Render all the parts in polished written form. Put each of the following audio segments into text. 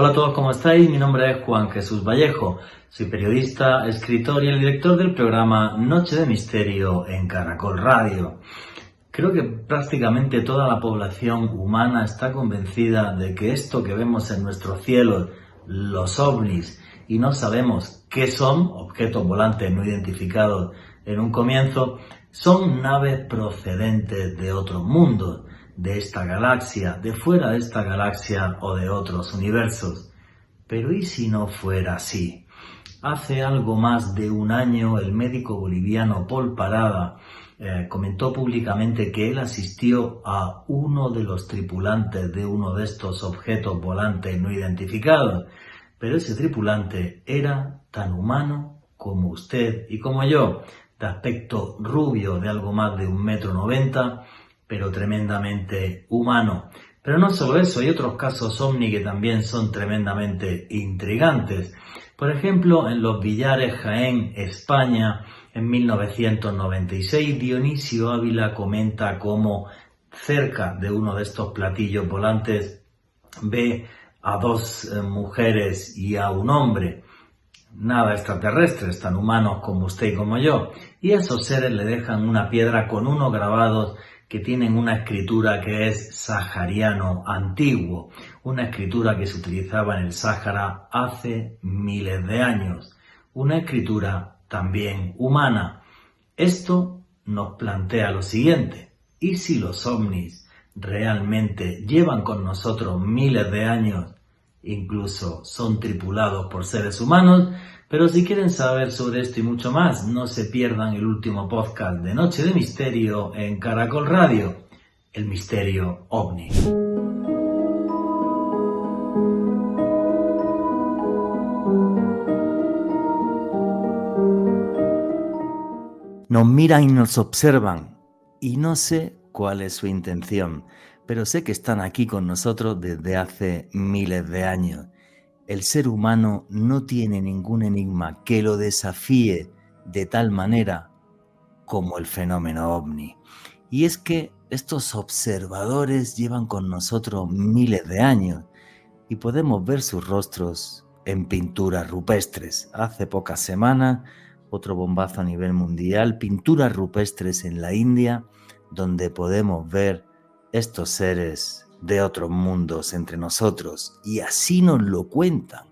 Hola a todos, ¿cómo estáis? Mi nombre es Juan Jesús Vallejo. Soy periodista, escritor y el director del programa Noche de Misterio en Caracol Radio. Creo que prácticamente toda la población humana está convencida de que esto que vemos en nuestros cielos, los ovnis, y no sabemos qué son, objetos volantes no identificados en un comienzo, son naves procedentes de otros mundos, de esta galaxia, de fuera de esta galaxia o de otros universos. Pero ¿y si no fuera así? Hace algo más de un año el médico boliviano Paul Parada comentó públicamente que él asistió a uno de los tripulantes de uno de estos objetos volantes no identificados, pero ese tripulante era tan humano como usted y como yo, de aspecto rubio de algo más de 1,90 m, pero tremendamente humano. Pero no solo eso, hay otros casos ovni que también son tremendamente intrigantes. Por ejemplo, en Los Villares, Jaén, España, en 1996, Dionisio Ávila comenta cómo cerca de uno de estos platillos volantes ve a dos mujeres y a un hombre, nada extraterrestres, tan humanos como usted y como yo, y esos seres le dejan una piedra con unos grabados que tienen una escritura que es sahariano antiguo, una escritura que se utilizaba en el Sáhara hace miles de años, una escritura también humana. Esto nos plantea lo siguiente: ¿y si los ovnis realmente llevan con nosotros miles de años, incluso son tripulados por seres humanos? Pero si quieren saber sobre esto y mucho más, no se pierdan el último podcast de Noche de Misterio en Caracol Radio, el misterio ovni. Nos miran y nos observan, y no sé cuál es su intención, pero sé que están aquí con nosotros desde hace miles de años. El ser humano no tiene ningún enigma que lo desafíe de tal manera como el fenómeno ovni. Y es que estos observadores llevan con nosotros miles de años y podemos ver sus rostros en pinturas rupestres. Hace pocas semanas, otro bombazo a nivel mundial, pinturas rupestres en la India, donde podemos ver estos seres de otros mundos entre nosotros, y así nos lo cuentan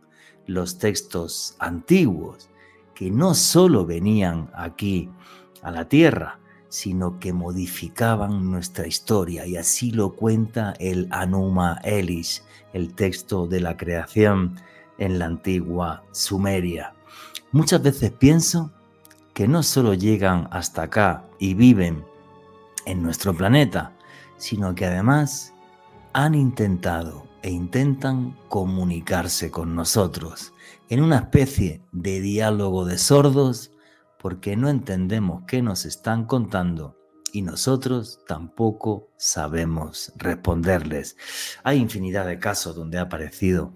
los textos antiguos, que no solo venían aquí a la Tierra, sino que modificaban nuestra historia, y así lo cuenta el Anuma Elish, el texto de la creación en la antigua Sumeria. Muchas veces pienso que no solo llegan hasta acá y viven en nuestro planeta, sino que además han intentado e intentan comunicarse con nosotros en una especie de diálogo de sordos, porque no entendemos qué nos están contando y nosotros tampoco sabemos responderles. Hay infinidad de casos donde ha aparecido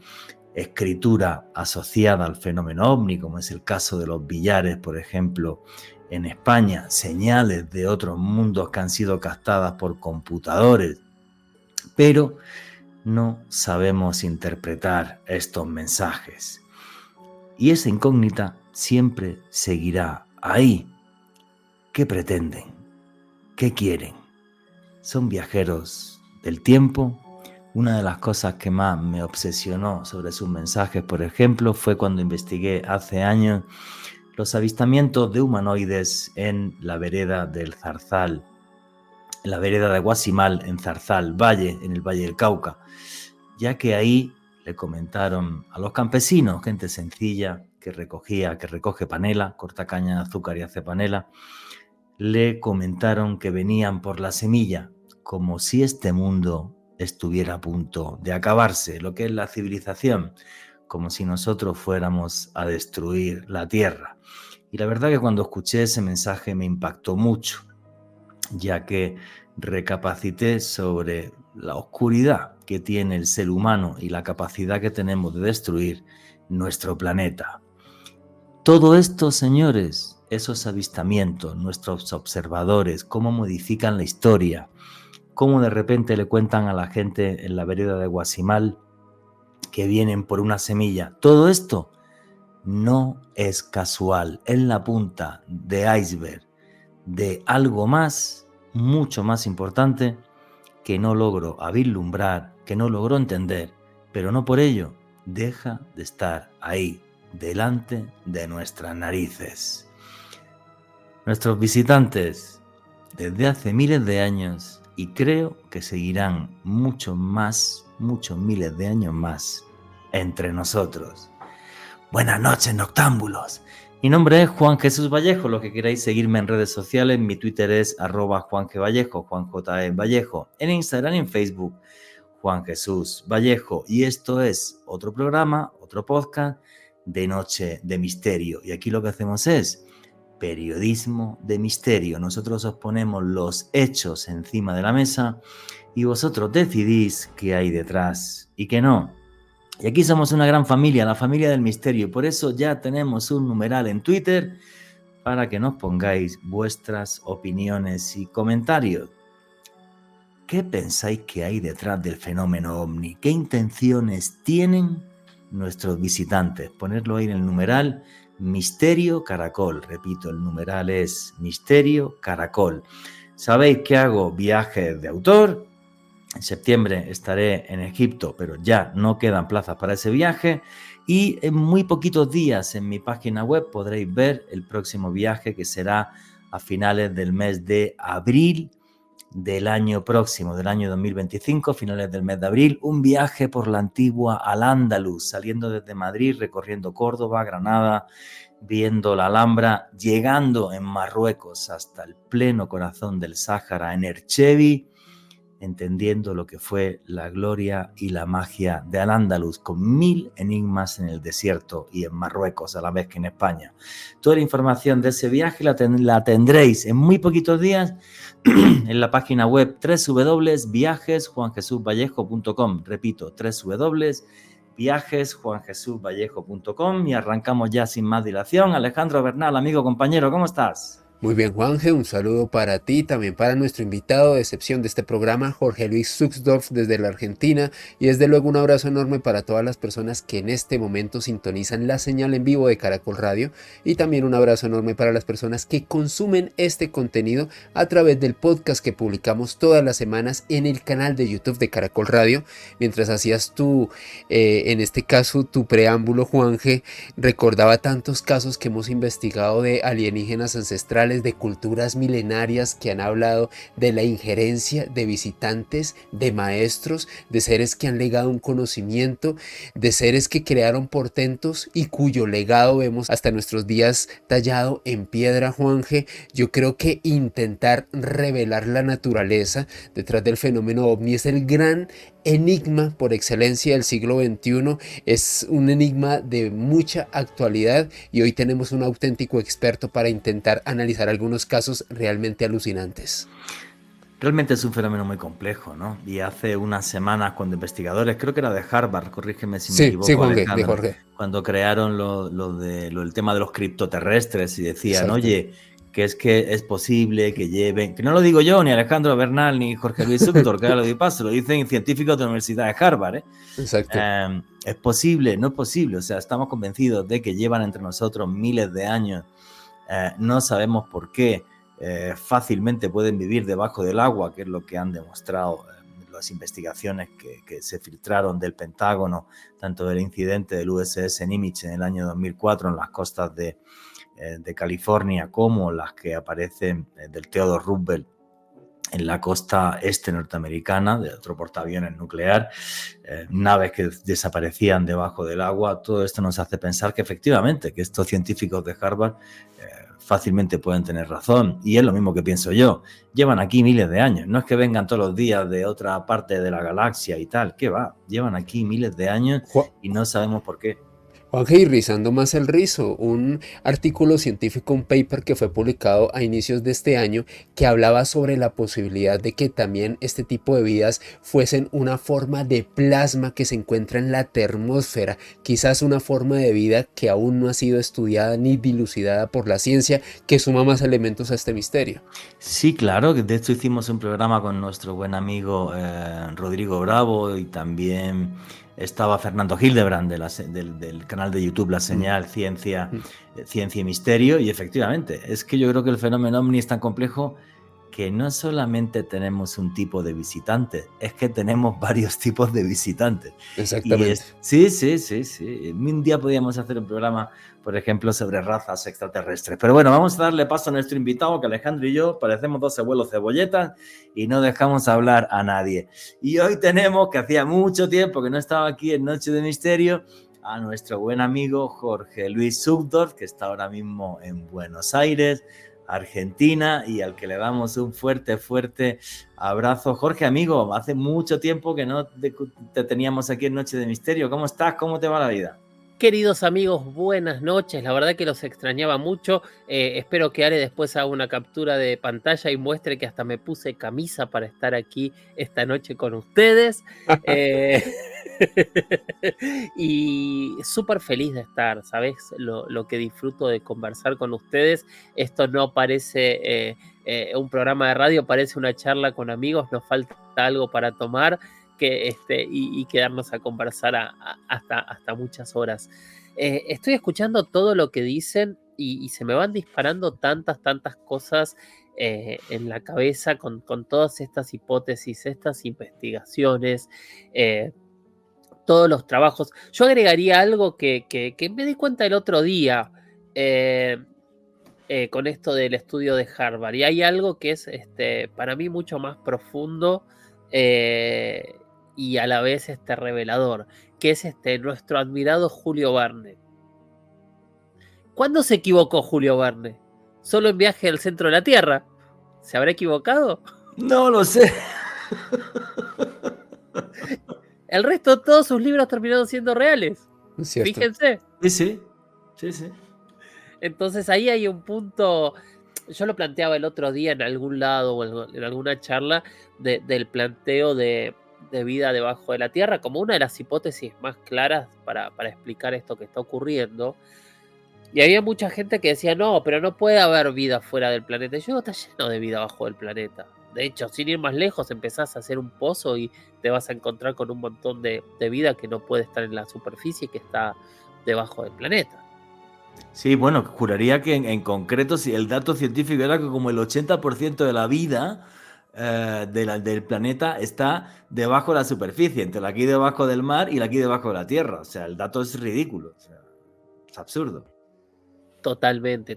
escritura asociada al fenómeno ovni, como es el caso de Los Villares, por ejemplo, en España, señales de otros mundos que han sido captadas por computadores, pero no sabemos interpretar estos mensajes. Y esa incógnita siempre seguirá ahí. ¿Qué pretenden? ¿Qué quieren? ¿Son viajeros del tiempo? Una de las cosas que más me obsesionó sobre sus mensajes, por ejemplo, fue cuando investigué hace años los avistamientos de humanoides en la vereda del Zarzal, en la vereda de Guasimal, en Zarzal Valle, en el Valle del Cauca, ya que ahí le comentaron a los campesinos, gente sencilla que recoge panela, corta caña de azúcar y hace panela, le comentaron que venían por la semilla, como si este mundo estuviera a punto de acabarse, lo que es la civilización, como si nosotros fuéramos a destruir la tierra. Y la verdad que cuando escuché ese mensaje me impactó mucho, ya que recapacité sobre la oscuridad que tiene el ser humano y la capacidad que tenemos de destruir nuestro planeta. Todo esto, señores, esos avistamientos, nuestros observadores, cómo modifican la historia, cómo de repente le cuentan a la gente en la vereda de Guasimal que vienen por una semilla. Todo esto no es casual, es la punta de iceberg de algo más, mucho más importante, que no logro vislumbrar, que no logro entender, pero no por ello deja de estar ahí, delante de nuestras narices. Nuestros visitantes desde hace miles de años, y creo que seguirán muchos miles de años más entre nosotros. Buenas noches, noctámbulos. Mi nombre es Juan Jesús Vallejo. Lo que queráis seguirme en redes sociales, mi Twitter es @JuanGVallejo, Juan J. E. Vallejo. En Instagram y en Facebook, Juan Jesús Vallejo. Y esto es otro programa, otro podcast de Noche de Misterio. Y aquí lo que hacemos es periodismo de misterio. Nosotros os ponemos los hechos encima de la mesa y vosotros decidís qué hay detrás y qué no. Y aquí somos una gran familia, la familia del misterio, y por eso ya tenemos un numeral en Twitter para que nos pongáis vuestras opiniones y comentarios. ¿Qué pensáis que hay detrás del fenómeno ovni? ¿Qué intenciones tienen nuestros visitantes? Ponerlo ahí en el numeral Misterio Caracol. Repito, el numeral es Misterio Caracol. Sabéis que hago viajes de autor. En septiembre estaré en Egipto, pero ya no quedan plazas para ese viaje. Y en muy poquitos días en mi página web podréis ver el próximo viaje, que será a finales del mes de abril del año próximo, del año 2025, finales del mes de abril. Un viaje por la antigua Al-Ándalus, saliendo desde Madrid, recorriendo Córdoba, Granada, viendo la Alhambra, llegando en Marruecos hasta el pleno corazón del Sáhara, en Erchevi, entendiendo lo que fue la gloria y la magia de Al-Ándalus, con 1000 enigmas en el desierto y en Marruecos, a la vez que en España. Toda la información de ese viaje la tendréis en muy poquitos días en la página web www.viajesjuanjesusvallejo.com. Repito, www.viajesjuanjesusvallejo.com, y arrancamos ya sin más dilación. Alejandro Bernal, amigo, compañero, ¿cómo estás? Muy bien, Juanje, un saludo para ti, también para nuestro invitado de excepción de este programa, Jorge Luis Zuxdorf, desde la Argentina, y desde luego un abrazo enorme para todas las personas que en este momento sintonizan la señal en vivo de Caracol Radio, y también un abrazo enorme para las personas que consumen este contenido a través del podcast que publicamos todas las semanas en el canal de YouTube de Caracol Radio. Mientras hacías en este caso, tu preámbulo, Juanje, recordaba tantos casos que hemos investigado de alienígenas ancestrales, de culturas milenarias que han hablado de la injerencia de visitantes, de maestros, de seres que han legado un conocimiento, de seres que crearon portentos y cuyo legado vemos hasta nuestros días tallado en piedra, Juanje. Yo creo que intentar revelar la naturaleza detrás del fenómeno ovni es el gran enigma por excelencia del siglo XXI. Es un enigma de mucha actualidad y hoy tenemos un auténtico experto para intentar analizar algunos casos realmente alucinantes. Realmente es un fenómeno muy complejo, ¿no? Y hace unas semanas, cuando investigadores, creo que era de Harvard, corrígeme si me equivoco, Jorge, Alejandro, de Jorge, cuando crearon el tema de los criptoterrestres y decían, exacto, oye, que es posible que lleven, que no lo digo yo, ni Alejandro Bernal, ni Jorge Luis Zuckdorf, que ahora lo di paso, lo dicen científicos de la Universidad de Harvard, ¿eh? exacto. Es posible, no es posible, o sea, estamos convencidos de que llevan entre nosotros miles de años, no sabemos por qué. Fácilmente pueden vivir debajo del agua, que es lo que han demostrado las investigaciones que se filtraron del Pentágono, tanto del incidente del USS Nimitz en el año 2004 en las costas de California, como las que aparecen del Theodore Roosevelt en la costa este norteamericana, de otro portaaviones nuclear, naves que desaparecían debajo del agua. Todo esto nos hace pensar que efectivamente, que estos científicos de Harvard fácilmente pueden tener razón, y es lo mismo que pienso yo. Llevan aquí miles de años, no es que vengan todos los días de otra parte de la galaxia y tal, ¿qué va? Llevan aquí miles de años y no sabemos por qué. Juanje, y rizando más el rizo, un artículo científico, un paper que fue publicado a inicios de este año que hablaba sobre la posibilidad de que también este tipo de vidas fuesen una forma de plasma que se encuentra en la termósfera, quizás una forma de vida que aún no ha sido estudiada ni dilucidada por la ciencia, que suma más elementos a este misterio. Sí, claro, de hecho hicimos un programa con nuestro buen amigo Rodrigo Bravo y también estaba Fernando Hildebrand del canal de YouTube La Señal, Ciencia y Misterio, y efectivamente, es que yo creo que el fenómeno OVNI es tan complejo que no solamente tenemos un tipo de visitante, es que tenemos varios tipos de visitantes. Exactamente. Sí. Un día podríamos hacer un programa, por ejemplo, sobre razas extraterrestres. Pero bueno, vamos a darle paso a nuestro invitado, que Alejandro y yo parecemos dos abuelos cebolletas y no dejamos hablar a nadie. Y hoy tenemos, que hacía mucho tiempo que no estaba aquí en Noche de Misterio, a nuestro buen amigo Jorge Luis Zuckdorf, que está ahora mismo en Buenos Aires, Argentina, y al que le damos un fuerte abrazo. Jorge, amigo, hace mucho tiempo que no te teníamos aquí en Noche de Misterio. ¿Cómo estás? ¿Cómo te va la vida? Queridos amigos, buenas noches. La verdad que los extrañaba mucho. Espero que Ale después haga una captura de pantalla y muestre que hasta me puse camisa para estar aquí esta noche con ustedes. Y súper feliz de estar, ¿sabes? Lo que disfruto de conversar con ustedes. Esto no parece un programa de radio, parece una charla con amigos. Nos falta algo para tomar. Y quedarnos a conversar hasta muchas horas. Estoy escuchando todo lo que dicen y se me van disparando tantas cosas en la cabeza con todas estas hipótesis, estas investigaciones, todos los trabajos. Yo agregaría algo que me di cuenta el otro día con esto del estudio de Harvard, y hay algo que es para mí mucho más profundo y a la vez revelador, que es nuestro admirado Julio Verne. ¿Cuándo se equivocó Julio Verne? ¿Solo en Viaje al Centro de la Tierra? ¿Se habrá equivocado? No lo sé. El resto de todos sus libros terminaron siendo reales. ¿Cierto? Fíjense. Sí. Entonces ahí hay un punto. Yo lo planteaba el otro día en algún lado o en alguna charla del planteo de vida debajo de la Tierra como una de las hipótesis más claras para explicar esto que está ocurriendo. Y había mucha gente que decía, no, pero no puede haber vida fuera del planeta. Y yo digo, está lleno de vida abajo del planeta. De hecho, sin ir más lejos, empezás a hacer un pozo y te vas a encontrar con un montón de vida que no puede estar en la superficie, que está debajo del planeta. Sí, bueno, juraría que en concreto, si el dato científico era que como el 80% de la vida del planeta está debajo de la superficie, entre la aquí debajo del mar y la aquí debajo de la Tierra. O sea, el dato es ridículo, o sea, es absurdo. Totalmente.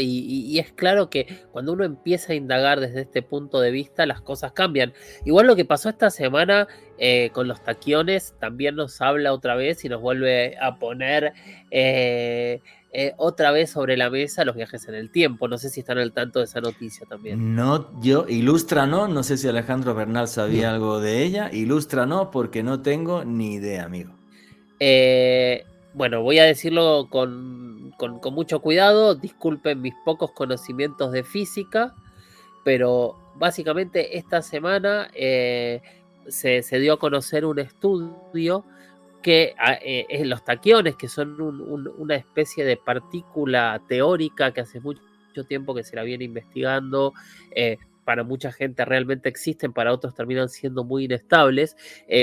Y es claro que cuando uno empieza a indagar desde este punto de vista, las cosas cambian. Igual lo que pasó esta semana con los taquiones también nos habla otra vez y nos vuelve a poner otra vez sobre la mesa los viajes en el tiempo. No sé si están al tanto de esa noticia también. No, no sé si Alejandro Bernal sabía algo de ella. Ilústranos porque no tengo ni idea, amigo. Bueno, voy a decirlo con mucho cuidado. Disculpen mis pocos conocimientos de física, pero básicamente esta semana se dio a conocer un estudio que los taquiones, que son una especie de partícula teórica que hace mucho tiempo que se la viene investigando, para mucha gente realmente existen, para otros terminan siendo muy inestables.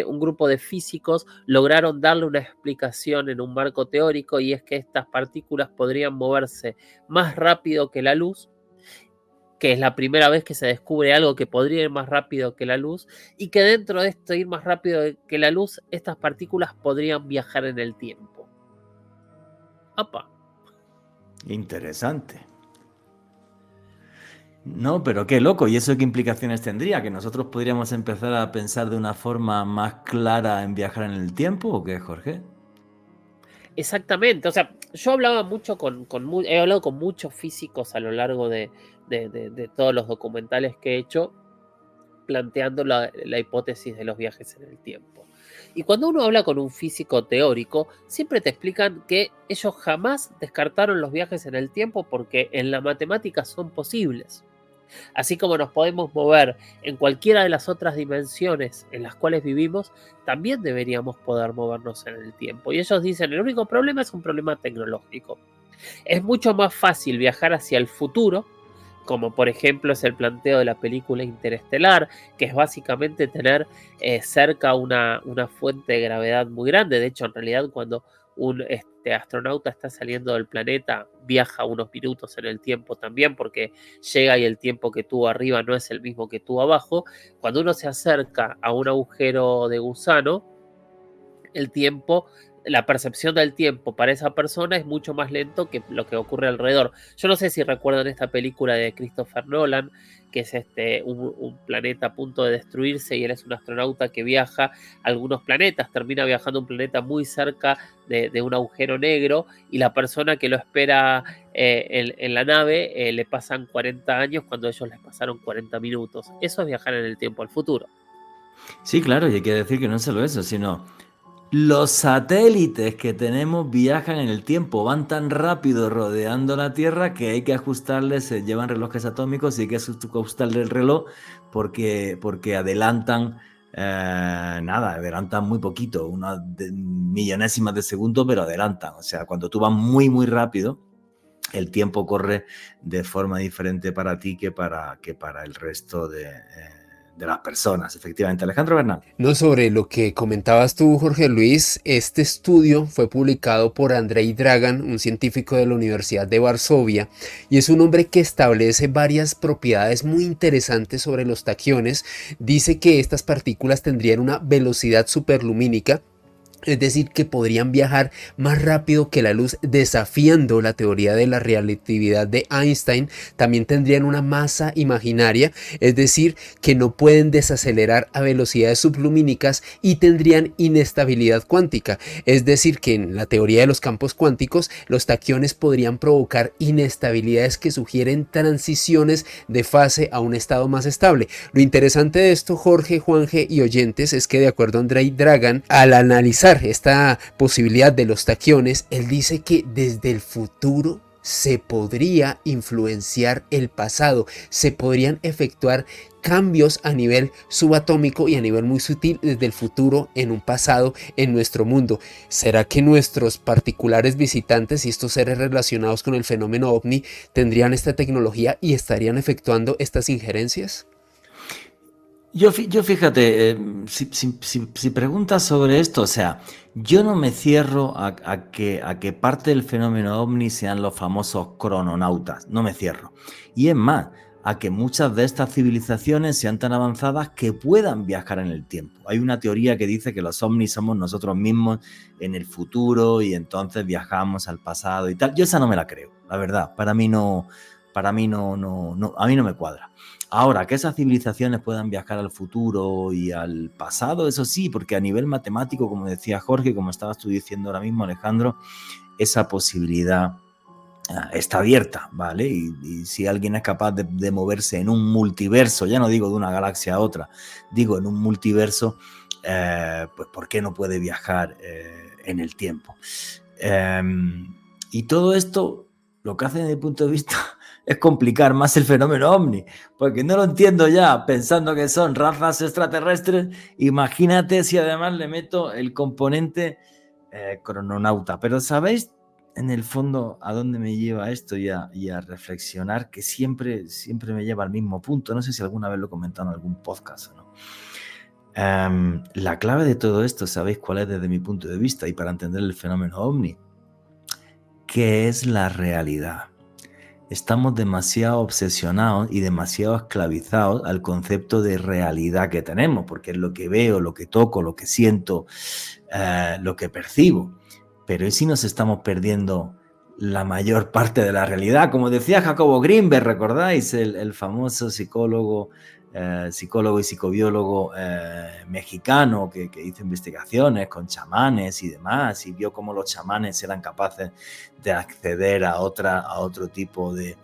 Un grupo de físicos lograron darle una explicación en un marco teórico, y es que estas partículas podrían moverse más rápido que la luz, que es la primera vez que se descubre algo que podría ir más rápido que la luz, y que dentro de esto ir más rápido que la luz, estas partículas podrían viajar en el tiempo. ¡Apa! Interesante. No, pero qué loco. ¿Y eso qué implicaciones tendría? ¿Que nosotros podríamos empezar a pensar de una forma más clara en viajar en el tiempo o qué, Jorge? Exactamente. O sea, yo hablaba mucho he hablado con muchos físicos a lo largo de todos los documentales que he hecho, planteando la hipótesis de los viajes en el tiempo. Y cuando uno habla con un físico teórico, siempre te explican que ellos jamás descartaron los viajes en el tiempo porque en la matemática son posibles. Así como nos podemos mover en cualquiera de las otras dimensiones en las cuales vivimos, también deberíamos poder movernos en el tiempo. Y ellos dicen, el único problema es un problema tecnológico. Es mucho más fácil viajar hacia el futuro como por ejemplo es el planteo de la película Interestelar, que es básicamente tener cerca una fuente de gravedad muy grande. De hecho, en realidad, cuando un astronauta está saliendo del planeta, viaja unos minutos en el tiempo también, porque llega y el tiempo que tuvo arriba no es el mismo que tuvo abajo. Cuando uno se acerca a un agujero de gusano, el tiempo, la percepción del tiempo para esa persona es mucho más lento que lo que ocurre alrededor. Yo no sé si recuerdan esta película de Christopher Nolan, que es un planeta a punto de destruirse y él es un astronauta que viaja a algunos planetas, termina viajando a un planeta muy cerca de un agujero negro, y la persona que lo espera en la nave le pasan 40 años cuando ellos les pasaron 40 minutos. Eso es viajar en el tiempo al futuro. Sí, claro, y hay que decir que no es solo eso, sino los satélites que tenemos viajan en el tiempo, van tan rápido rodeando la Tierra que hay que ajustarles, se llevan relojes atómicos y hay que ajustarle el reloj porque adelantan, adelantan muy poquito, unas millonésimas de segundo, pero adelantan. O sea, cuando tú vas muy, muy rápido, el tiempo corre de forma diferente para ti que para el resto de las personas, efectivamente. Alejandro Bernal. No, sobre lo que comentabas tú, Jorge Luis, este estudio fue publicado por Andrzej Dragan, un científico de la Universidad de Varsovia, y es un hombre que establece varias propiedades muy interesantes sobre los taquiones. Dice que estas partículas tendrían una velocidad superlumínica, es decir, que podrían viajar más rápido que la luz, desafiando la teoría de la relatividad de Einstein. También tendrían una masa imaginaria, es decir, que no pueden desacelerar a velocidades sublumínicas, y tendrían inestabilidad cuántica, es decir, que en la teoría de los campos cuánticos los taquiones podrían provocar inestabilidades que sugieren transiciones de fase a un estado más estable. Lo interesante de esto, Jorge, Juanje y oyentes, es que de acuerdo a Andrzej Dragan, al analizar esta posibilidad de los taquiones, él dice que desde el futuro se podría influenciar el pasado, se podrían efectuar cambios a nivel subatómico y a nivel muy sutil desde el futuro en un pasado en nuestro mundo. ¿Será que nuestros particulares visitantes y estos seres relacionados con el fenómeno ovni tendrían esta tecnología y estarían efectuando estas injerencias? Yo fíjate, si preguntas sobre esto, o sea, yo no me cierro a que parte del fenómeno ovni sean los famosos crononautas, no me cierro. Y es más, a que muchas de estas civilizaciones sean tan avanzadas que puedan viajar en el tiempo. Hay una teoría que dice que los ovnis somos nosotros mismos en el futuro y entonces viajamos al pasado y tal. Yo esa no me la creo, la verdad, a mí no me cuadra. Ahora, que esas civilizaciones puedan viajar al futuro y al pasado, eso sí, porque a nivel matemático, como decía Jorge, como estabas tú diciendo ahora mismo, Alejandro, esa posibilidad está abierta, ¿vale? Y si alguien es capaz de moverse en un multiverso, ya no digo de una galaxia a otra, digo en un multiverso, pues ¿por qué no puede viajar en el tiempo? Y todo esto, lo que hace desde mi punto de vista es complicar más el fenómeno ovni, porque no lo entiendo ya pensando que son razas extraterrestres. Imagínate si además le meto el componente crononauta. Pero ¿sabéis en el fondo a dónde me lleva esto y a reflexionar? Que siempre me lleva al mismo punto. No sé si alguna vez lo he comentado en algún podcast o no. La clave de todo esto, ¿sabéis cuál es desde mi punto de vista y para entender el fenómeno ovni? ¿Qué es la realidad? Estamos demasiado obsesionados y demasiado esclavizados al concepto de realidad que tenemos, porque es lo que veo, lo que toco, lo que siento, lo que percibo. Pero ¿y si nos estamos perdiendo la mayor parte de la realidad? Como decía Jacobo Greenberg, ¿recordáis? El famoso psicólogo y psicobiólogo mexicano que hizo investigaciones con chamanes y demás, y vio cómo los chamanes eran capaces de acceder a otro tipo de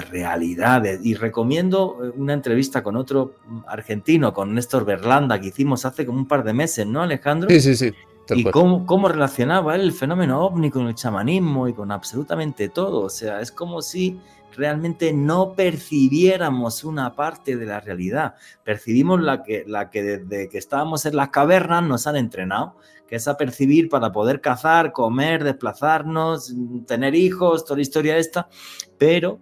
realidades. Y recomiendo una entrevista con otro argentino, con Néstor Berlanda, que hicimos hace como un par de meses, ¿no, Alejandro? Sí. Y cómo relacionaba él el fenómeno ovni con el chamanismo y con absolutamente todo. O sea, es como si realmente no percibiéramos una parte de la realidad. Percibimos la que desde que estábamos en las cavernas nos han entrenado, que es a percibir para poder cazar, comer, desplazarnos, tener hijos, toda la historia esta. Pero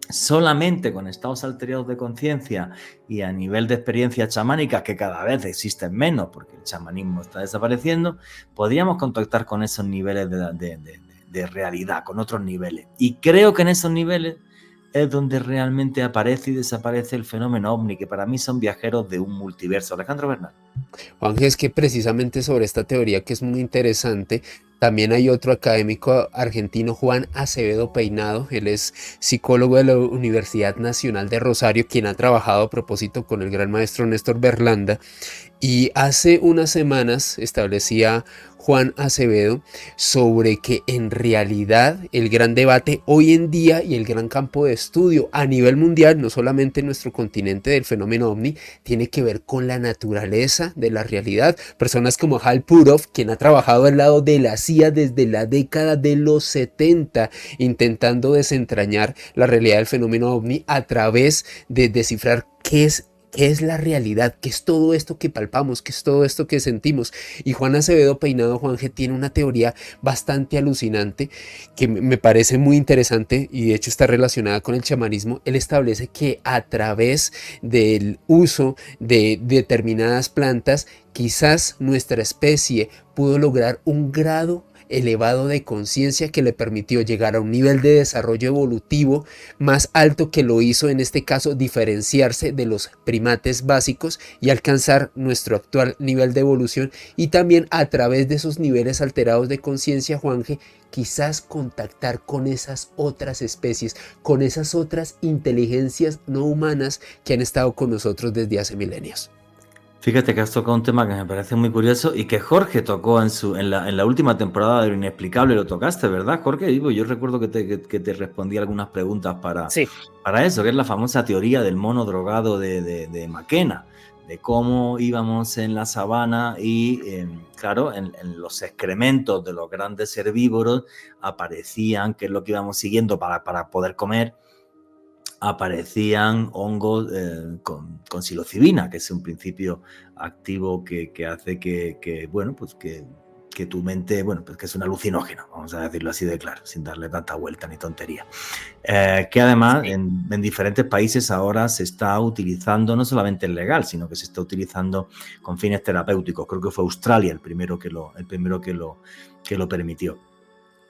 solamente con estados alterados de conciencia y a nivel de experiencias chamánicas, que cada vez existen menos porque el chamanismo está desapareciendo, podríamos contactar con esos niveles de realidad, con otros niveles. Y creo que en esos niveles es donde realmente aparece y desaparece el fenómeno ovni, que para mí son viajeros de un multiverso. Alejandro Bernal. Juan, es que precisamente sobre esta teoría que es muy interesante, también hay otro académico argentino, Juan Acevedo Peinado, él es psicólogo de la Universidad Nacional de Rosario, quien ha trabajado a propósito con el gran maestro Néstor Berlanda, y hace unas semanas establecía Juan Acevedo sobre que en realidad el gran debate hoy en día y el gran campo de estudio a nivel mundial, no solamente en nuestro continente del fenómeno ovni, tiene que ver con la naturaleza de la realidad. Personas como Hal Puthoff, quien ha trabajado al lado de la CIA desde la década de los 70, intentando desentrañar la realidad del fenómeno ovni a través de descifrar qué es la realidad, qué es todo esto que palpamos, qué es todo esto que sentimos. Y Juan Acevedo Peinado, Juanje, tiene una teoría bastante alucinante que me parece muy interesante y de hecho está relacionada con el chamanismo. Él establece que a través del uso de determinadas plantas, quizás nuestra especie pudo lograr un grado elevado de conciencia que le permitió llegar a un nivel de desarrollo evolutivo más alto, que lo hizo en este caso diferenciarse de los primates básicos y alcanzar nuestro actual nivel de evolución. Y también a través de esos niveles alterados de conciencia, Juanje, quizás contactar con esas otras especies, con esas otras inteligencias no humanas que han estado con nosotros desde hace milenios. Fíjate que has tocado un tema que me parece muy curioso y que Jorge tocó en la última temporada de Lo Inexplicable, lo tocaste, ¿verdad, Jorge? Yo recuerdo que te respondí algunas preguntas Sí. para eso, que es la famosa teoría del mono drogado de McKenna, de cómo íbamos en la sabana y, claro, en los excrementos de los grandes herbívoros aparecían, que es lo que íbamos siguiendo para poder comer, aparecían hongos con psilocibina, que es un principio activo que hace que tu mente, pues que es un alucinógeno, vamos a decirlo así de claro, sin darle tanta vuelta ni tontería. Que además Sí. en diferentes países ahora se está utilizando, no solamente es legal, sino que se está utilizando con fines terapéuticos. Creo que fue Australia el primero que lo permitió.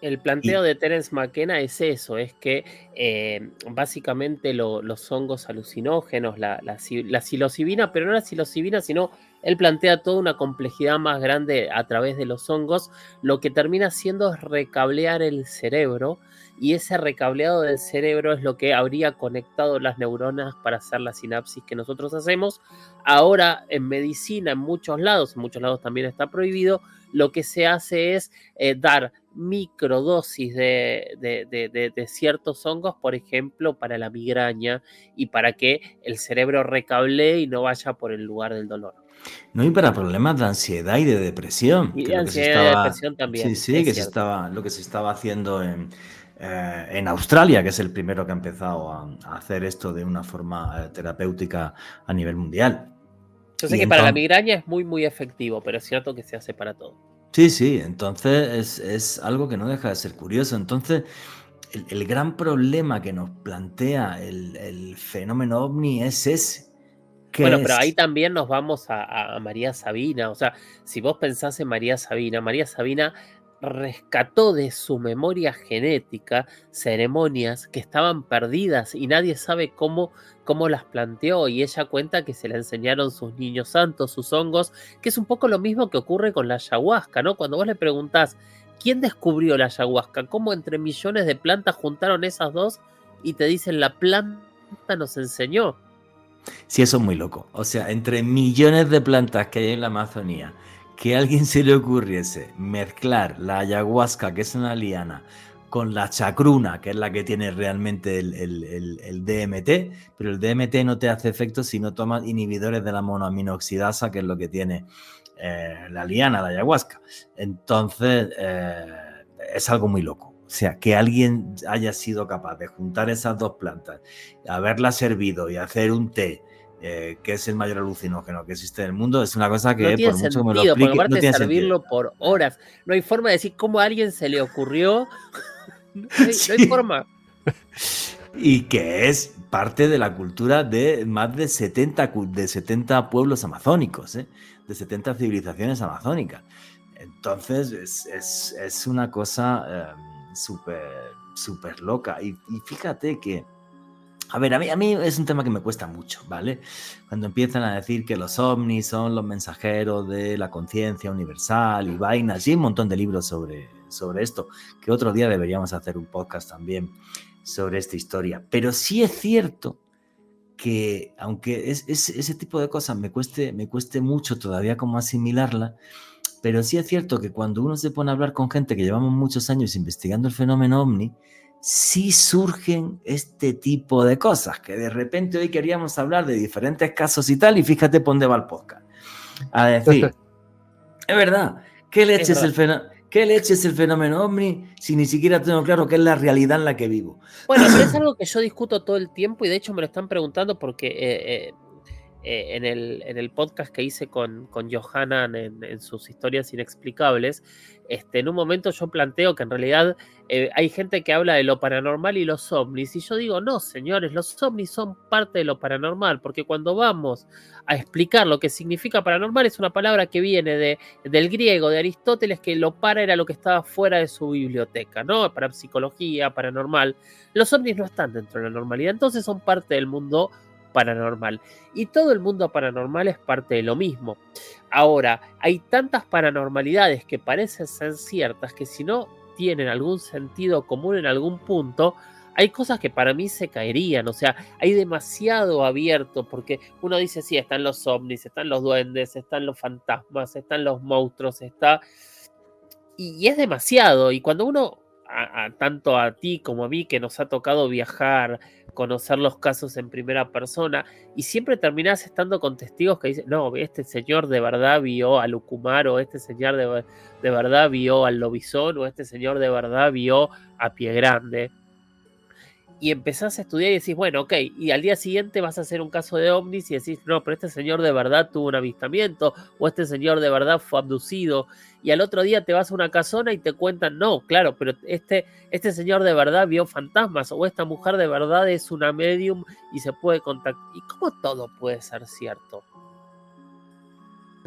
El planteo de Terence McKenna es eso, es que básicamente los hongos alucinógenos, la psilocibina, pero no la psilocibina, sino él plantea toda una complejidad más grande a través de los hongos, lo que termina haciendo es recablear el cerebro, y ese recableado del cerebro es lo que habría conectado las neuronas para hacer la sinapsis que nosotros hacemos. Ahora en medicina, en muchos lados también está prohibido, lo que se hace es dar microdosis de ciertos hongos, por ejemplo, para la migraña y para que el cerebro recablee y no vaya por el lugar del dolor. No, y para problemas de ansiedad y de depresión, Y que de es lo que se ansiedad y de estaba, depresión también, sí, es que cierto. lo que se estaba haciendo en Australia, que es el primero que ha empezado a hacer esto de una forma terapéutica a nivel mundial. Yo sé Y que para la entonces, migraña es muy, muy efectivo, pero es cierto que se hace para todo. sí, entonces es algo que no deja de ser curioso. Entonces, el gran problema que nos plantea el fenómeno ovni es ese. Bueno, ¿Qué pero ahí es? también nos vamos a María Sabina. O sea, si vos pensás en María Sabina rescató de su memoria genética ceremonias que estaban perdidas y nadie sabe cómo las planteó. Y ella cuenta que se le enseñaron sus niños santos, sus hongos, que es un poco lo mismo que ocurre con la ayahuasca, ¿no? Cuando vos le preguntás, ¿quién descubrió la ayahuasca? ¿Cómo entre millones de plantas juntaron esas dos? Y te dicen, la planta nos enseñó. Sí, eso es muy loco. O sea, entre millones de plantas que hay en la Amazonía, que a alguien se le ocurriese mezclar la ayahuasca, que es una liana, con la chacruna, que es la que tiene realmente el DMT, pero el DMT no te hace efecto si no tomas inhibidores de la monoaminoxidasa, que es lo que tiene la liana, la ayahuasca. Entonces, es algo muy loco. O sea, que alguien haya sido capaz de juntar esas dos plantas, haberlas hervido y hacer un té, que es el mayor alucinógeno que existe en el mundo, es una cosa No que, tiene por mucho que me lo sentido, porque explique, aparte no de tiene sentido. servirlo por horas, no hay forma de decir cómo a alguien se le ocurrió. No hay Sí. forma. y que es parte de la cultura de más de 70 pueblos amazónicos, de 70 civilizaciones amazónicas. Entonces es una cosa súper loca. Y fíjate que, a ver, a mí es un tema que me cuesta mucho, ¿vale? Cuando empiezan a decir que los ovnis son los mensajeros de la conciencia universal y vainas, y hay un montón de libros sobre esto, que otro día deberíamos hacer un podcast también sobre esta historia. Pero sí es cierto que, aunque ese tipo de cosas me cueste mucho todavía como asimilarla, pero sí es cierto que cuando uno se pone a hablar con gente que llevamos muchos años investigando el fenómeno ovni, sí surgen este tipo de cosas, que de repente hoy queríamos hablar de diferentes casos y tal, y fíjate por dónde va el podcast. A decir, es verdad, ¿qué leche es el fenómeno ovni si ni siquiera tengo claro qué es la realidad en la que vivo? Bueno, pero es algo que yo discuto todo el tiempo y de hecho me lo están preguntando porque en el podcast que hice con Johanan en sus historias inexplicables, en un momento yo planteo que en realidad hay gente que habla de lo paranormal y los ovnis, y yo digo, no señores, los ovnis son parte de lo paranormal, porque cuando vamos a explicar lo que significa paranormal, es una palabra que viene del griego, de Aristóteles, que lo para era lo que estaba fuera de su biblioteca, ¿no? Para psicología, paranormal. Los ovnis no están dentro de la normalidad, entonces son parte del mundo paranormal. Y todo el mundo paranormal es parte de lo mismo. Ahora, hay tantas paranormalidades que parecen ser ciertas que si no tienen algún sentido común en algún punto, hay cosas que para mí se caerían. O sea, hay demasiado abierto porque uno dice, sí, están los ovnis, están los duendes, están los fantasmas, están los monstruos, está... Y es demasiado. Y cuando uno, tanto a ti como a mí, que nos ha tocado viajar, conocer los casos en primera persona, y siempre terminás estando con testigos que dicen, no, este señor de verdad vio a Lucumar, o este señor de verdad vio al lobizón, o este señor de verdad vio a Pie Grande. Y empezás a estudiar y decís, bueno, ok, y al día siguiente vas a hacer un caso de ovnis y decís, no, pero este señor de verdad tuvo un avistamiento, o este señor de verdad fue abducido, y al otro día te vas a una casona y te cuentan, no, claro, pero este señor de verdad vio fantasmas, o esta mujer de verdad es una medium y se puede contactar. ¿Y cómo todo puede ser cierto?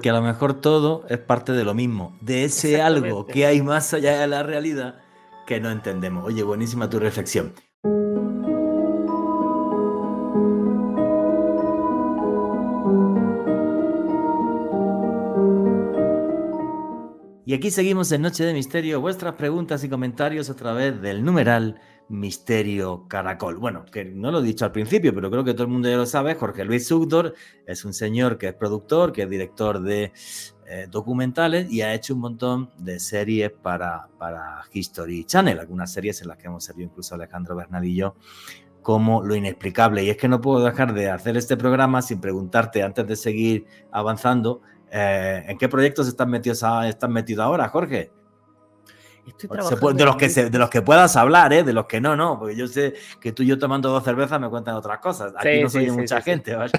Que a lo mejor todo es parte de lo mismo, de ese algo que hay más allá de la realidad que no entendemos. Oye, buenísima tu reflexión. Y aquí seguimos en Noche de Misterio, vuestras preguntas y comentarios a través del numeral Misterio Caracol. Bueno, que no lo he dicho al principio, pero creo que todo el mundo ya lo sabe. Jorge Luis Zugdorf es un señor que es productor, que es director de documentales y ha hecho un montón de series para History Channel, algunas series en las que hemos servido incluso Alejandro Bernal y yo, como Lo Inexplicable. Y es que no puedo dejar de hacer este programa sin preguntarte, antes de seguir avanzando, ¿en qué proyectos estás metido ahora, Jorge? Estoy trabajando de los que puedas hablar, de los que no, porque yo sé que tú y yo tomando 2 cervezas me cuentan otras cosas. Aquí sí, no soy mucha gente. ¿Vale?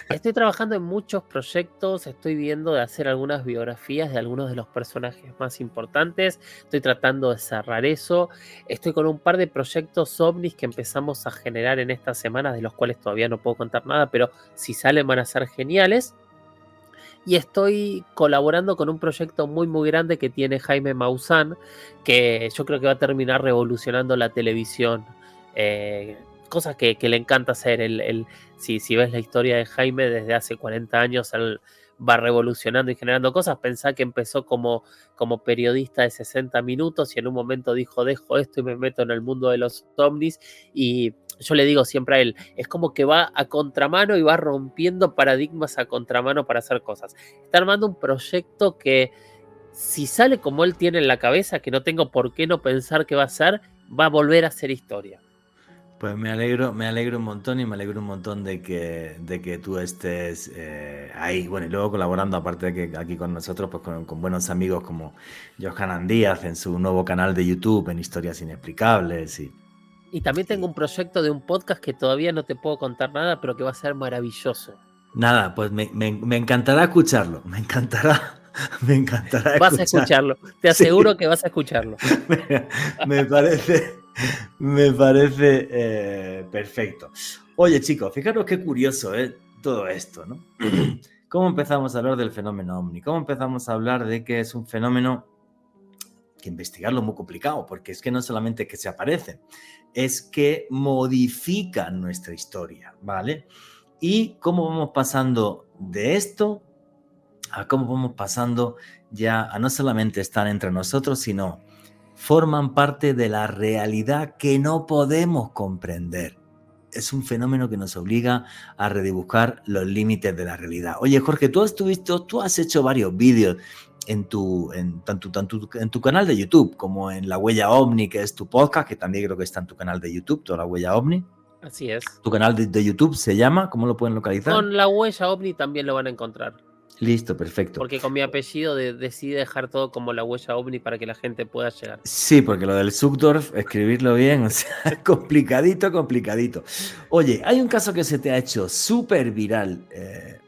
Estoy trabajando en muchos proyectos, estoy viendo de hacer algunas biografías de algunos de los personajes más importantes, estoy tratando de cerrar eso, estoy con un par de proyectos ovnis que empezamos a generar en estas semanas, de los cuales todavía no puedo contar nada, pero si salen van a ser geniales. Y estoy colaborando con un proyecto muy muy grande que tiene Jaime Maussan, que yo creo que va a terminar revolucionando la televisión. Cosas que le encanta hacer. Si ves la historia de Jaime, desde hace 40 años él va revolucionando y generando cosas. Pensá que empezó como periodista de 60 minutos y en un momento dijo, dejo esto y me meto en el mundo de los ovnis. Y yo le digo siempre a él, es como que va a contramano y va rompiendo paradigmas a contramano para hacer cosas. Está armando un proyecto que, si sale como él tiene en la cabeza, que no tengo por qué no pensar que va a ser, va a volver a ser historia. Pues me alegro un montón y me alegro un montón de que tú estés ahí, bueno, y luego colaborando, aparte de que aquí con nosotros, pues con buenos amigos como Johanan Díaz en su nuevo canal de YouTube, en Historias Inexplicables. Y también tengo un proyecto de un podcast que todavía no te puedo contar nada, pero que va a ser maravilloso. Nada, pues me encantará escucharlo, me encantará Vas a escucharlo, te aseguro que vas a escucharlo. Me parece Me parece perfecto. Oye, chicos, fijaros qué curioso es todo esto, ¿no? ¿Cómo empezamos a hablar del fenómeno ovni? ¿Cómo empezamos a hablar de que es un fenómeno que investigarlo es muy complicado? Porque es que no solamente que se aparecen, es que modifican nuestra historia, ¿vale? Y cómo vamos pasando de esto a cómo vamos pasando ya a no solamente estar entre nosotros, sino forman parte de la realidad que no podemos comprender. Es un fenómeno que nos obliga a redibujar los límites de la realidad. Oye, Jorge, tú has hecho varios vídeos tanto en tu canal de YouTube como en La Huella OVNI, que es tu podcast, que también creo que está en tu canal de YouTube, toda La Huella OVNI. Así es. Tu canal de YouTube se llama, ¿cómo lo pueden localizar? Con La Huella OVNI también lo van a encontrar. Listo, perfecto. Porque con mi apellido decidí dejar todo como La Huella OVNI para que la gente pueda llegar. Sí, porque lo del Zuckdorf, escribirlo bien, o sea, complicadito, complicadito. Oye, hay un caso que se te ha hecho súper viral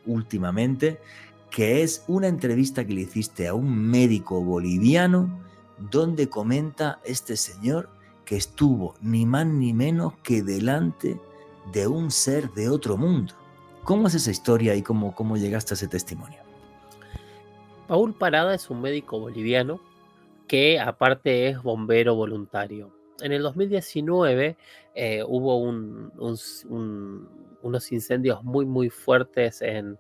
últimamente, que es una entrevista que le hiciste a un médico boliviano donde comenta este señor que estuvo ni más ni menos que delante de un ser de otro mundo. ¿Cómo es esa historia y cómo llegaste a ese testimonio? Paul Parada es un médico boliviano que aparte es bombero voluntario. En el 2019 hubo unos incendios muy fuertes en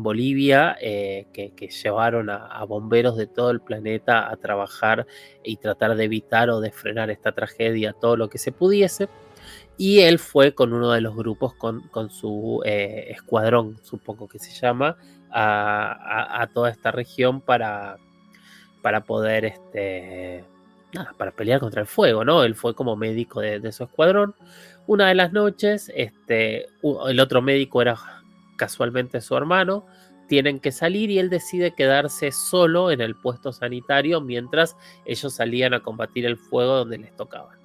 Bolivia que llevaron a bomberos de todo el planeta a trabajar y tratar de evitar o de frenar esta tragedia todo lo que se pudiese. Y él fue con uno de los grupos, con su escuadrón, supongo que se llama, a toda esta región para poder para pelear contra el fuego, ¿no? Él fue como médico de su escuadrón. Una de las noches, el otro médico era casualmente su hermano, tienen que salir y él decide quedarse solo en el puesto sanitario mientras ellos salían a combatir el fuego donde les tocaba.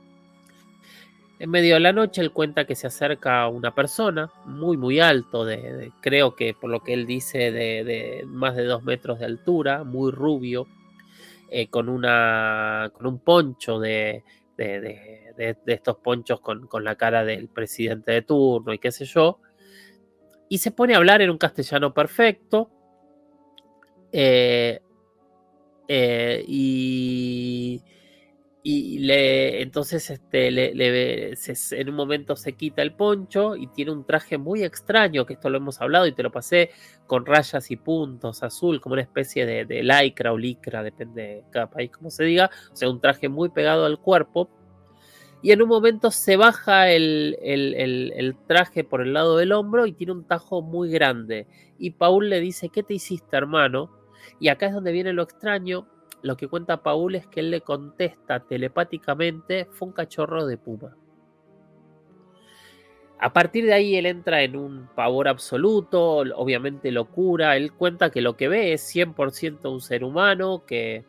En medio de la noche él cuenta que se acerca una persona muy alto, creo que por lo que él dice de más de 2 metros de altura, muy rubio, con un poncho de estos ponchos con la cara del presidente de turno y qué sé yo, y se pone a hablar en un castellano perfecto, y entonces en un momento se quita el poncho y tiene un traje muy extraño, que esto lo hemos hablado y te lo pasé, con rayas y puntos, azul, como una especie de lycra o licra, depende de cada país como se diga, o sea, un traje muy pegado al cuerpo. Y en un momento se baja el traje por el lado del hombro y tiene un tajo muy grande. Y Paul le dice: ¿qué te hiciste, hermano? Y acá es donde viene lo extraño. Lo que cuenta Paul es que él le contesta telepáticamente: fue un cachorro de puma. A partir de ahí él entra en un pavor absoluto, obviamente locura. Él cuenta que lo que ve es 100% un ser humano, que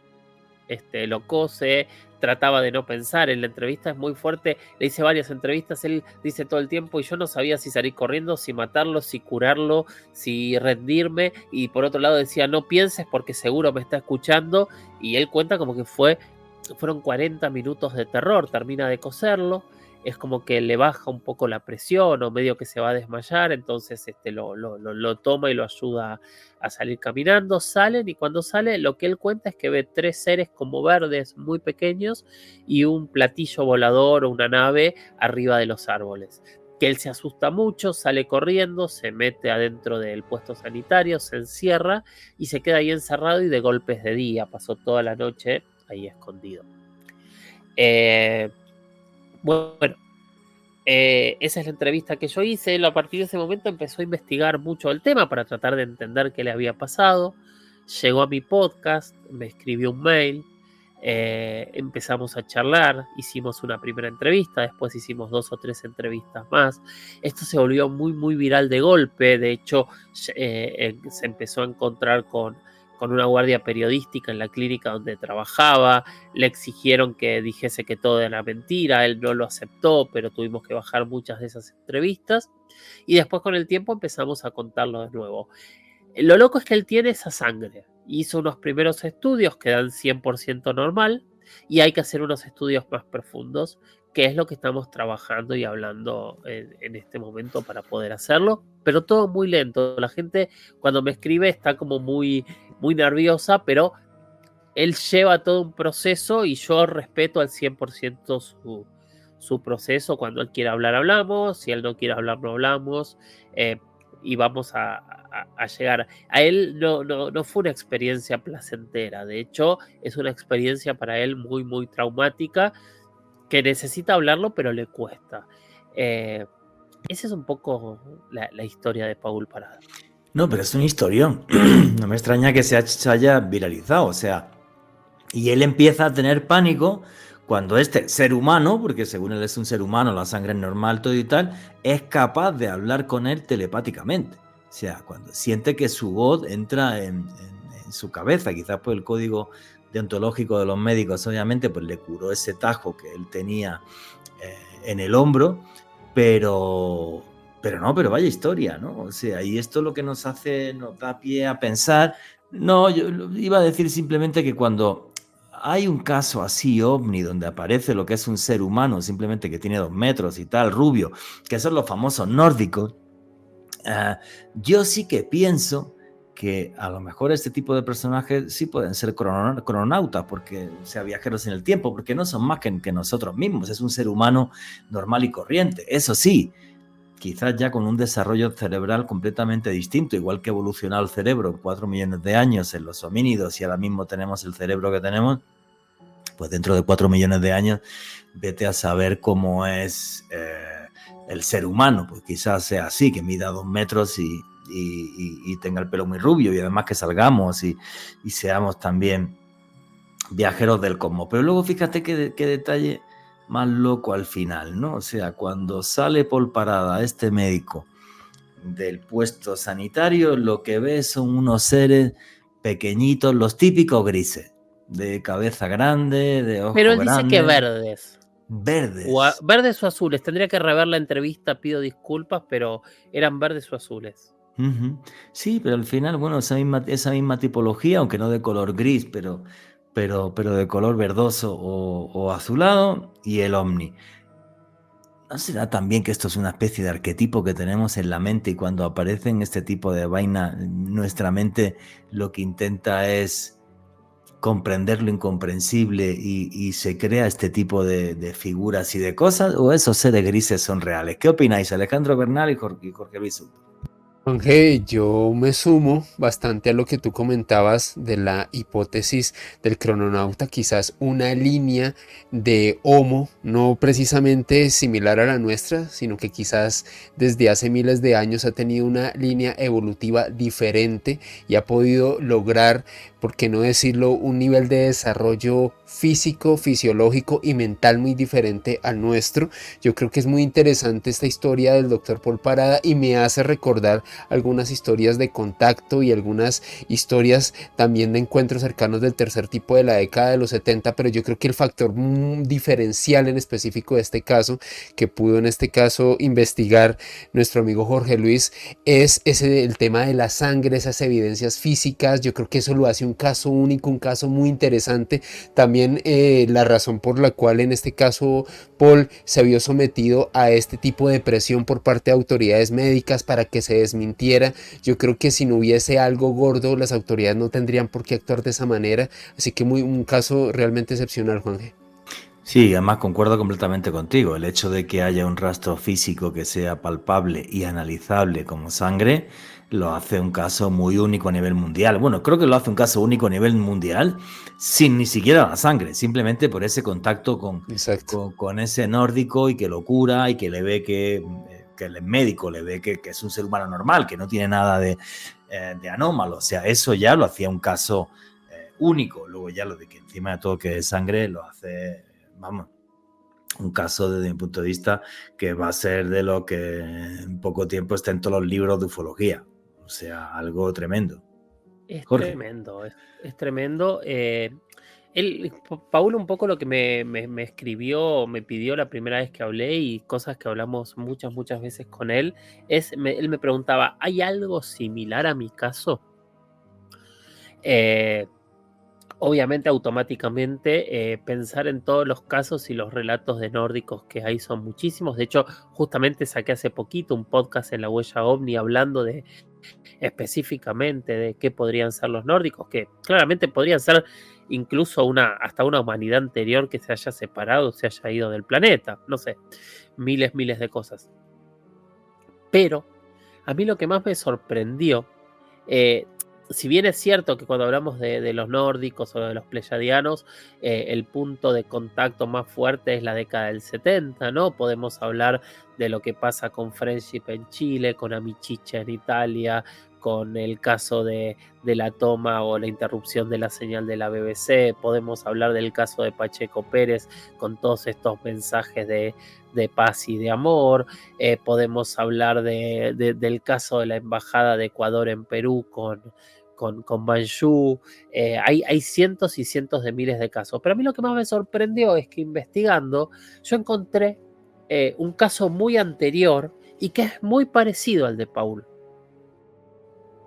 lo cose, trataba de no pensar. En la entrevista es muy fuerte, le hice varias entrevistas, él dice todo el tiempo: y yo no sabía si salir corriendo, si matarlo, si curarlo, si rendirme. Y por otro lado decía: no pienses porque seguro me está escuchando. Y él cuenta como que fueron 40 minutos de terror. Termina de coserlo, es como que le baja un poco la presión o medio que se va a desmayar, entonces lo toma y lo ayuda a salir caminando. Salen, y cuando sale, lo que él cuenta es que ve 3 seres como verdes muy pequeños y un platillo volador o una nave arriba de los árboles. Que él se asusta mucho, sale corriendo, se mete adentro del puesto sanitario, se encierra y se queda ahí encerrado, y de golpes de día, pasó toda la noche ahí escondido. Bueno, esa es la entrevista que yo hice. Él a partir de ese momento empezó a investigar mucho el tema para tratar de entender qué le había pasado. Llegó a mi podcast, me escribió un mail, empezamos a charlar, hicimos una primera entrevista, después hicimos 2 o 3 entrevistas más. Esto se volvió muy viral de golpe. De hecho, se empezó a encontrar con una guardia periodística en la clínica donde trabajaba. Le exigieron que dijese que todo era mentira, él no lo aceptó, pero tuvimos que bajar muchas de esas entrevistas, y después con el tiempo empezamos a contarlo de nuevo. Lo loco es que él tiene esa sangre, hizo unos primeros estudios que dan 100% normal, y hay que hacer unos estudios más profundos, que es lo que estamos trabajando y hablando en este momento para poder hacerlo, pero todo muy lento. La gente cuando me escribe está como muy, muy nerviosa, pero él lleva todo un proceso y yo respeto al 100% su proceso. Cuando él quiere hablar, hablamos. Si él no quiere hablar, no hablamos. Y vamos a llegar. A él no fue una experiencia placentera. De hecho, es una experiencia para él muy, muy traumática, que necesita hablarlo, pero le cuesta. Esa es un poco la historia de Paul Parada. No, pero es un historión. No me extraña que se haya viralizado. O sea, y él empieza a tener pánico cuando este ser humano, porque según él es un ser humano, la sangre es normal, todo y tal, es capaz de hablar con él telepáticamente. O sea, cuando siente que su voz entra en su cabeza, quizás por el código deontológico de los médicos, obviamente, pues le curó ese tajo que él tenía en el hombro, pero vaya historia, ¿no? O sea, y esto lo que nos da pie a pensar. No, yo iba a decir simplemente que cuando hay un caso así ovni donde aparece lo que es un ser humano, simplemente que tiene 2 metros y tal, rubio, que son los famosos nórdicos, yo sí que pienso que a lo mejor este tipo de personajes sí pueden ser crononautas, porque, o sea, viajeros en el tiempo, porque no son más que nosotros mismos, es un ser humano normal y corriente. Eso sí, quizás ya con un desarrollo cerebral completamente distinto, igual que ha evolucionado el cerebro en 4 millones de años en los homínidos y ahora mismo tenemos el cerebro que tenemos, pues dentro de 4 millones de años vete a saber cómo es el ser humano, pues quizás sea así, que mida 2 metros y tenga el pelo muy rubio y además que salgamos y seamos también viajeros del cosmos. Pero luego fíjate qué detalle más loco al final, ¿no? O sea, cuando sale Paul Parada, este médico del puesto sanitario, lo que ve son unos seres pequeñitos, los típicos grises, de cabeza grande, de ojos Pero él dice grandes. que verdes. Verdes. Verdes o azules. Tendría que rever la entrevista, pido disculpas, pero eran verdes o azules. Sí, pero al final, bueno, esa misma tipología, aunque no de color gris, pero de color verdoso o azulado, y el ovni. ¿No será también que esto es una especie de arquetipo que tenemos en la mente y cuando aparecen este tipo de vaina, nuestra mente lo que intenta es comprender lo incomprensible y se crea este tipo de figuras y de cosas? ¿O esos seres grises son reales? ¿Qué opináis, Alejandro Bernal y Jorge Luis Soto? Jorge, yo me sumo bastante a lo que tú comentabas de la hipótesis del crononauta, quizás una línea de Homo, no precisamente similar a la nuestra, sino que quizás desde hace miles de años ha tenido una línea evolutiva diferente y ha podido lograr, por qué no decirlo, un nivel de desarrollo físico, fisiológico y mental muy diferente al nuestro. Yo creo que es muy interesante esta historia del doctor Paul Parada y me hace recordar algunas historias de contacto y algunas historias también de encuentros cercanos del tercer tipo de la década de los 70, pero yo creo que el factor diferencial en específico de este caso, que pudo en este caso investigar nuestro amigo Jorge Luis, es el tema de la sangre, esas evidencias físicas. Yo creo que eso lo hace un caso único, un caso muy interesante. También la razón por la cual en este caso Paul se vio sometido a este tipo de presión por parte de autoridades médicas para que se desmintiera. Yo creo que si no hubiese algo gordo, las autoridades no tendrían por qué actuar de esa manera. Así que un caso realmente excepcional, Juanje. Sí, además concuerdo completamente contigo. El hecho de que haya un rastro físico que sea palpable y analizable como sangre lo hace un caso muy único a nivel mundial. Bueno, creo que lo hace un caso único a nivel mundial sin ni siquiera la sangre, simplemente por ese contacto con ese nórdico y que lo cura y que le ve que el médico le ve que es un ser humano normal, que no tiene nada de anómalo. O sea, eso ya lo hacía un caso único. Luego ya lo de que encima de todo que es sangre lo hace... Vamos, un caso desde mi punto de vista que va a ser de lo que en poco tiempo está en todos los libros de ufología. O sea, algo tremendo. Es Jorge. tremendo, es tremendo. Paul un poco lo que me escribió, me pidió la primera vez que hablé y cosas que hablamos muchas veces con él, él me preguntaba, ¿hay algo similar a mi caso? obviamente automáticamente pensar en todos los casos y los relatos de nórdicos que hay son muchísimos. De hecho, justamente saqué hace poquito un podcast en La Huella OVNI hablando de específicamente de qué podrían ser los nórdicos, que claramente podrían ser incluso hasta una humanidad anterior que se haya separado, se haya ido del planeta, no sé, miles de cosas. Pero a mí lo que más me sorprendió, si bien es cierto que cuando hablamos de los nórdicos o de los pleyadianos, el punto de contacto más fuerte es la década del 70, ¿no? Podemos hablar de lo que pasa con Friendship en Chile, con Amicitia en Italia, con el caso de la toma o la interrupción de la señal de la BBC, podemos hablar del caso de Pacheco Pérez con todos estos mensajes de paz y de amor, podemos hablar del caso de la Embajada de Ecuador en Perú con Banjú, hay cientos y cientos de miles de casos, pero a mí lo que más me sorprendió es que investigando yo encontré un caso muy anterior y que es muy parecido al de Paul.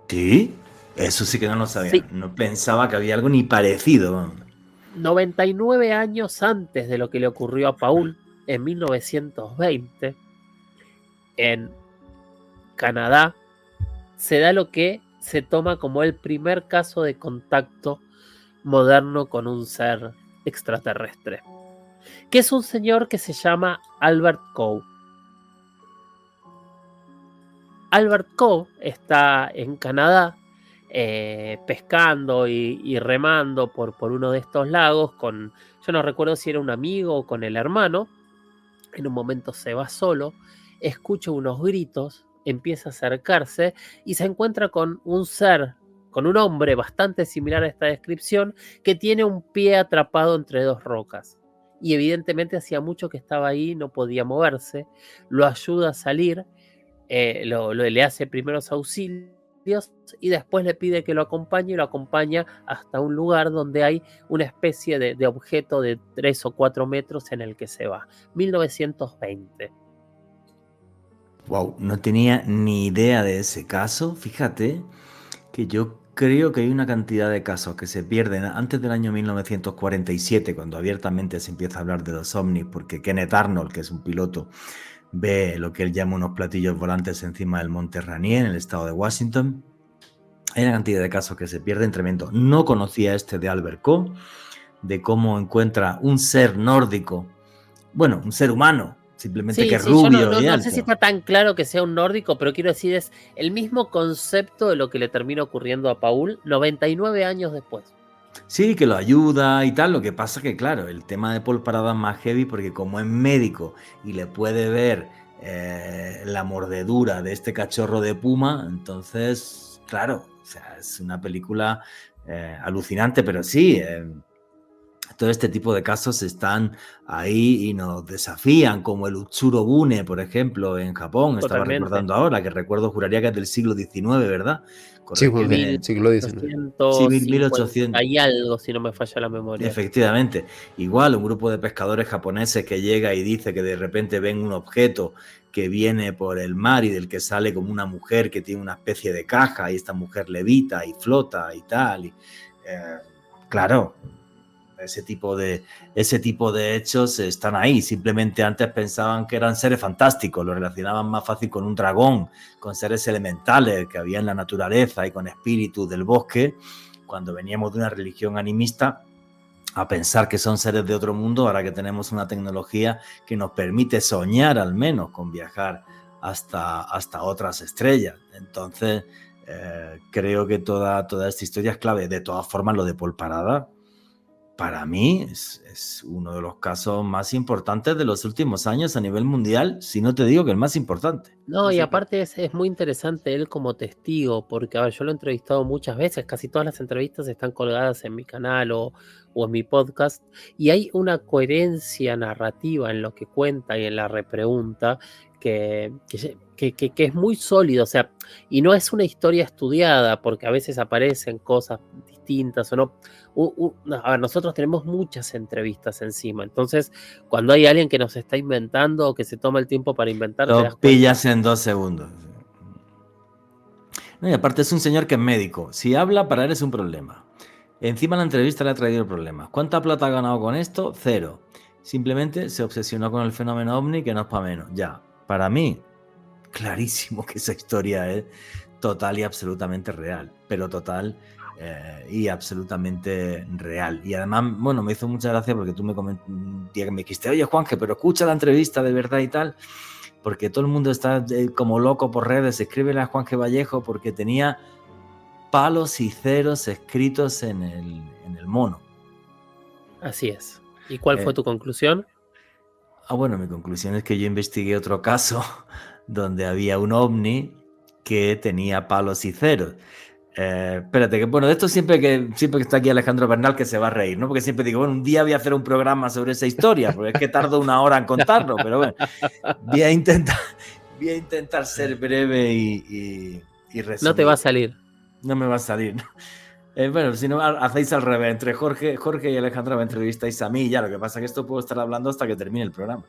¿Sí? Eso sí que no lo sabía. Sí. No pensaba que había algo ni parecido. 99 años antes de lo que le ocurrió a Paul, en 1920, en Canadá, se da lo que se toma como el primer caso de contacto moderno con un ser extraterrestre, que es un señor que se llama Albert Coe. Albert Coe está en Canadá pescando y remando por uno de estos lagos con, yo no recuerdo si era un amigo o con el hermano. En un momento se va solo, escucha unos gritos, empieza a acercarse y se encuentra con un ser, con un hombre bastante similar a esta descripción, que tiene un pie atrapado entre dos rocas. Y evidentemente hacía mucho que estaba ahí, no podía moverse, lo ayuda a salir, le hace primeros auxilios y después le pide que lo acompañe y lo acompaña hasta un lugar donde hay una especie de objeto de 3 o 4 metros en el que se va. 1920. Wow, no tenía ni idea de ese caso. Fíjate que yo creo que hay una cantidad de casos que se pierden antes del año 1947, cuando abiertamente se empieza a hablar de los ovnis, porque Kenneth Arnold, que es un piloto, ve lo que él llama unos platillos volantes encima del monte Rainier, en el estado de Washington. Hay una cantidad de casos que se pierden tremendo. No conocía este de Albert Coe, de cómo encuentra un ser nórdico, bueno, un ser humano, simplemente que es rubio y no alto. sé si está tan claro que sea un nórdico, pero quiero decir, es el mismo concepto de lo que le termina ocurriendo a Paul 99 años después. Sí, que lo ayuda y tal. Lo que pasa que, claro, el tema de Paul Parada es más heavy porque como es médico y le puede ver la mordedura de este cachorro de puma, entonces, claro, o sea, es una película alucinante, pero sí, todo este tipo de casos están ahí y nos desafían, como el Utsuro Bune, por ejemplo, en Japón. Estaba Totalmente. recordando ahora, que recuerdo, juraría que es del siglo XIX, ¿verdad? Sí, Juan, del siglo XIX. Sí, 1800. Hay algo, si no me falla la memoria. Efectivamente. Igual un grupo de pescadores japoneses que llega y dice que de repente ven un objeto que viene por el mar y del que sale como una mujer que tiene una especie de caja y esta mujer levita y flota y tal. Y, claro, ese tipo de hechos están ahí. Simplemente antes pensaban que eran seres fantásticos, lo relacionaban más fácil con un dragón, con seres elementales que había en la naturaleza y con espíritus del bosque. Cuando veníamos de una religión animista a pensar que son seres de otro mundo, ahora que tenemos una tecnología que nos permite soñar al menos con viajar hasta otras estrellas. Entonces, creo que toda esta historia es clave. De todas formas, lo de Paul Parada, para mí es uno de los casos más importantes de los últimos años a nivel mundial, si no te digo que el más importante. No, y aparte es muy interesante él como testigo, porque a ver, yo lo he entrevistado muchas veces, casi todas las entrevistas están colgadas en mi canal o en mi podcast, y hay una coherencia narrativa en lo que cuenta y en la repregunta que es muy sólido, o sea, y no es una historia estudiada, porque a veces aparecen cosas distintas o no. A ver, nosotros tenemos muchas entrevistas encima, entonces cuando hay alguien que nos está inventando o que se toma el tiempo para inventar, lo pillas en 2 segundos. No, y aparte es un señor que es médico. Si habla, para él es un problema. Encima la entrevista le ha traído problemas. ¿Cuánta plata ha ganado con esto? 0. Simplemente se obsesionó con el fenómeno ovni, que no es para menos. Ya, para mí, clarísimo que esa historia es total y absolutamente real, pero total y absolutamente real. Y además, bueno, me hizo mucha gracia porque tú me dijiste, oye, Juanje, pero escucha la entrevista de verdad y tal, porque todo el mundo está como loco por redes, escríbele a Juanje Vallejo porque tenía palos y ceros escritos en el mono. Así es. ¿Y cuál fue tu conclusión? Bueno, mi conclusión es que yo investigué otro caso donde había un ovni que tenía palos y ceros. Espérate, que bueno, de esto siempre que está aquí Alejandro Bernal, que se va a reír, ¿no? Porque siempre digo, bueno, un día voy a hacer un programa sobre esa historia, porque es que tardo 1 hora en contarlo, pero bueno, voy a intentar ser breve y resumir. No te va a salir. No me va a salir, ¿no? Bueno, si no, hacéis al revés. Entre Jorge y Alejandro me entrevistáis a mí. Ya, lo que pasa es que esto puedo estar hablando hasta que termine el programa.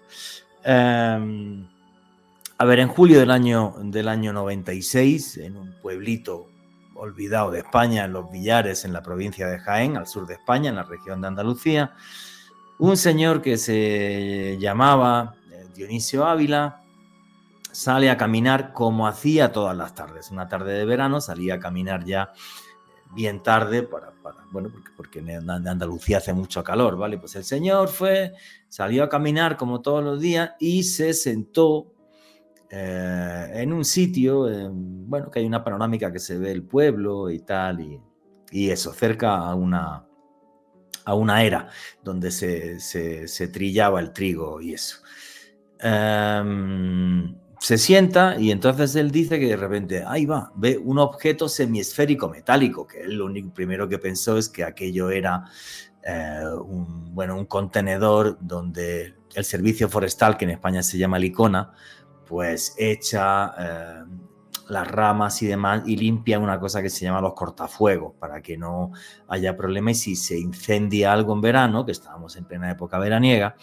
A ver, en julio del año 96, en un pueblito olvidado de España, en Los Villares, en la provincia de Jaén, al sur de España, en la región de Andalucía, un señor que se llamaba Dionisio Ávila sale a caminar como hacía todas las tardes. Una tarde de verano salía a caminar ya bien tarde bueno, porque en Andalucía hace mucho calor, ¿vale? Pues el señor salió a caminar como todos los días y se sentó en un sitio, bueno, que hay una panorámica que se ve el pueblo y tal, y eso, cerca a una era donde se trillaba el trigo y eso. Se sienta y entonces él dice que de repente, ahí va, ve un objeto semiesférico metálico, que él lo único primero que pensó es que aquello era un contenedor donde el servicio forestal, que en España se llama Licona, pues echa las ramas y demás y limpia una cosa que se llama los cortafuegos para que no haya problemas y si se incendia algo en verano, que estábamos en plena época veraniega,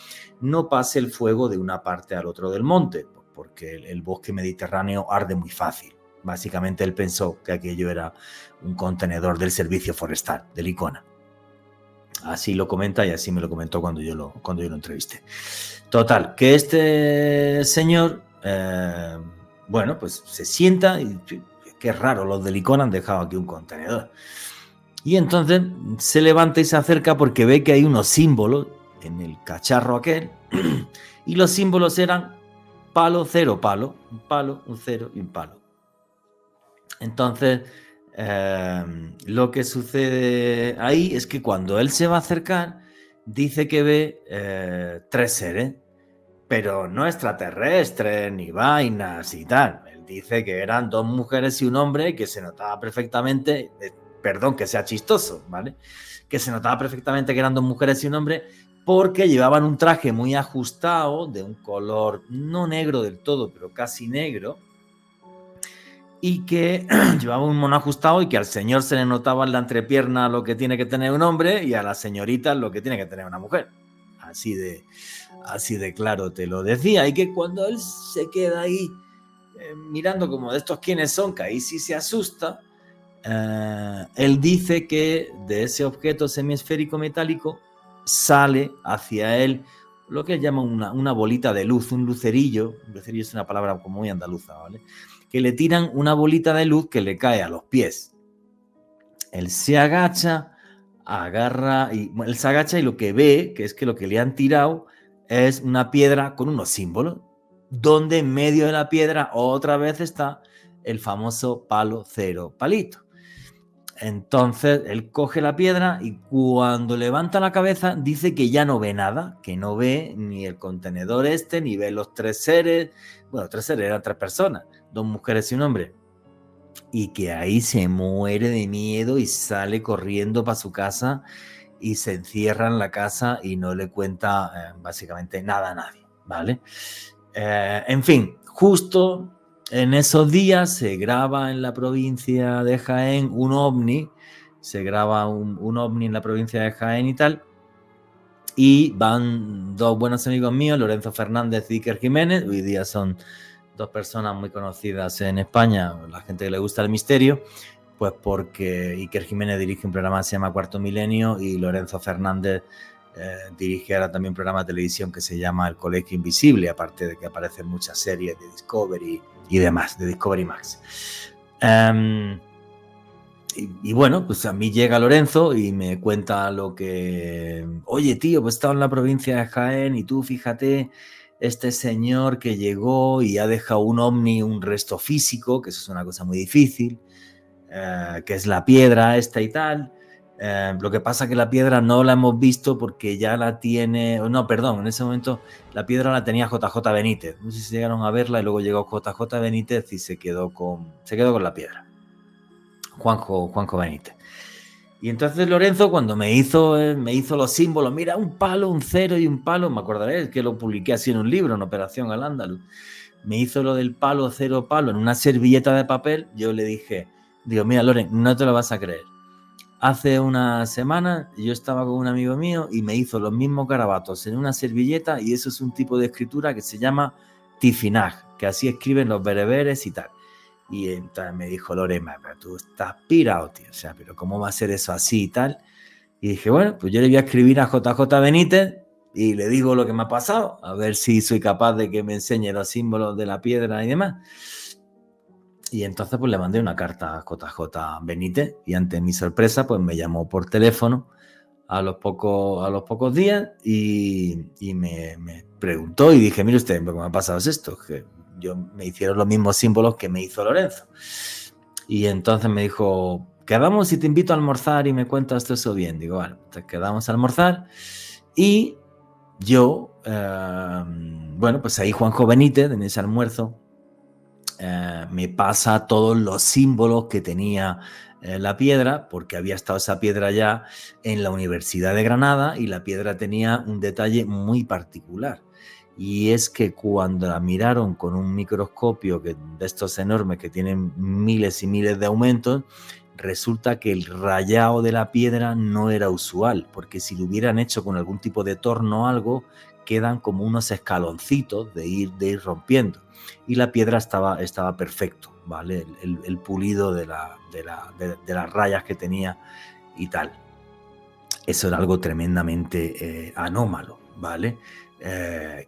no pase el fuego de una parte al otro del monte, porque el bosque mediterráneo arde muy fácil. Básicamente él pensó que aquello era un contenedor del servicio forestal, de Licona. Así lo comenta y así me lo comentó cuando yo lo entrevisté. Total, que este señor, bueno, pues se sienta y qué raro, los de Licona han dejado aquí un contenedor. Y entonces se levanta y se acerca porque ve que hay unos símbolos en el cacharro aquel y los símbolos eran palo, cero, palo, un palo, un cero y un palo. Entonces, lo que sucede ahí es que cuando él se va a acercar, dice que ve 3 seres, pero no extraterrestres, ni vainas y tal. Él dice que eran 2 mujeres y un hombre, que se notaba perfectamente, perdón que sea chistoso, ¿vale? Que se notaba perfectamente que eran 2 mujeres y un hombre, porque llevaban un traje muy ajustado, de un color no negro del todo, pero casi negro, y que llevaba un mono ajustado y que al señor se le notaba en la entrepierna lo que tiene que tener un hombre y a la señorita lo que tiene que tener una mujer. Así de claro te lo decía. Y que cuando él se queda ahí mirando como de estos quiénes son, que ahí sí se asusta, él dice que de ese objeto semiesférico metálico sale hacia él lo que él llama una bolita de luz, un lucerillo. Un lucerillo es una palabra como muy andaluza, ¿vale? Que le tiran una bolita de luz que le cae a los pies. Él se agacha, él se agacha y lo que ve, que es que lo que le han tirado es una piedra con unos símbolos, donde en medio de la piedra otra vez está el famoso palo, cero, palito. Entonces él coge la piedra y cuando levanta la cabeza dice que ya no ve nada, que no ve ni el contenedor ni ve los 3 seres, bueno, 3 seres eran 3 personas, 2 mujeres y un hombre, y que ahí se muere de miedo y sale corriendo para su casa y se encierra en la casa y no le cuenta básicamente nada a nadie, ¿vale? En fin, justo en esos días se graba en la provincia de Jaén un ovni, se graba un ovni en la provincia de Jaén y tal, y van 2 buenos amigos míos, Lorenzo Fernández y Iker Jiménez, hoy día son 2 personas muy conocidas en España, la gente que le gusta el misterio, Pues porque Iker Jiménez dirige un programa que se llama Cuarto Milenio y Lorenzo Fernández dirige ahora también un programa de televisión que se llama El Colegio Invisible, aparte de que aparecen muchas series de Discovery y demás, de Discovery Max. Y bueno, pues a mí llega Lorenzo y me cuenta lo que... Oye, tío, pues he estado en la provincia de Jaén y tú fíjate, este señor que llegó y ha dejado un ovni, un resto físico, que eso es una cosa muy difícil, que es la piedra esta y tal. Lo que pasa es que la piedra no la hemos visto porque ya la tiene... No, perdón, en ese momento la piedra la tenía JJ Benítez. No sé si llegaron a verla y luego llegó JJ Benítez y se quedó con la piedra. Juanjo Benítez. Y entonces Lorenzo, cuando me hizo los símbolos, mira, un palo, un cero y un palo, me acordaré que lo publiqué así en un libro, en Operación Al-Ándalus, me hizo lo del palo, cero, palo, en una servilleta de papel. Yo le dije, digo, mira, Loren, no te lo vas a creer. Hace una semana yo estaba con un amigo mío y me hizo los mismos garabatos en una servilleta, y eso es un tipo de escritura que se llama tifinag, que así escriben los bereberes y tal. Y entonces me dijo Loren, pero tú estás pirado, tío, o sea, pero ¿cómo va a ser eso así y tal? Y dije, bueno, pues yo le voy a escribir a JJ Benítez y le digo lo que me ha pasado, a ver si soy capaz de que me enseñe los símbolos de la piedra y demás. Y entonces pues le mandé una carta a JJ Benítez y ante mi sorpresa pues me llamó por teléfono a los pocos días y me preguntó y dije, mire usted, lo que me ha pasado es esto, que me hicieron los mismos símbolos que me hizo Lorenzo. Y entonces me dijo, quedamos y te invito a almorzar y me cuentas todo eso bien. Digo, bueno, entonces quedamos a almorzar y yo, bueno, pues ahí Juanjo Benítez en ese almuerzo me pasa todos los símbolos que tenía la piedra, porque había estado esa piedra ya en la Universidad de Granada y la piedra tenía un detalle muy particular. Y es que cuando la miraron con un microscopio de estos enormes que tienen miles y miles de aumentos, resulta que el rayado de la piedra no era usual, porque si lo hubieran hecho con algún tipo de torno o algo, quedan como unos escaloncitos de ir rompiendo. Y la piedra estaba perfecto, ¿vale? El pulido de las rayas que tenía y tal. Eso era algo tremendamente anómalo, ¿vale?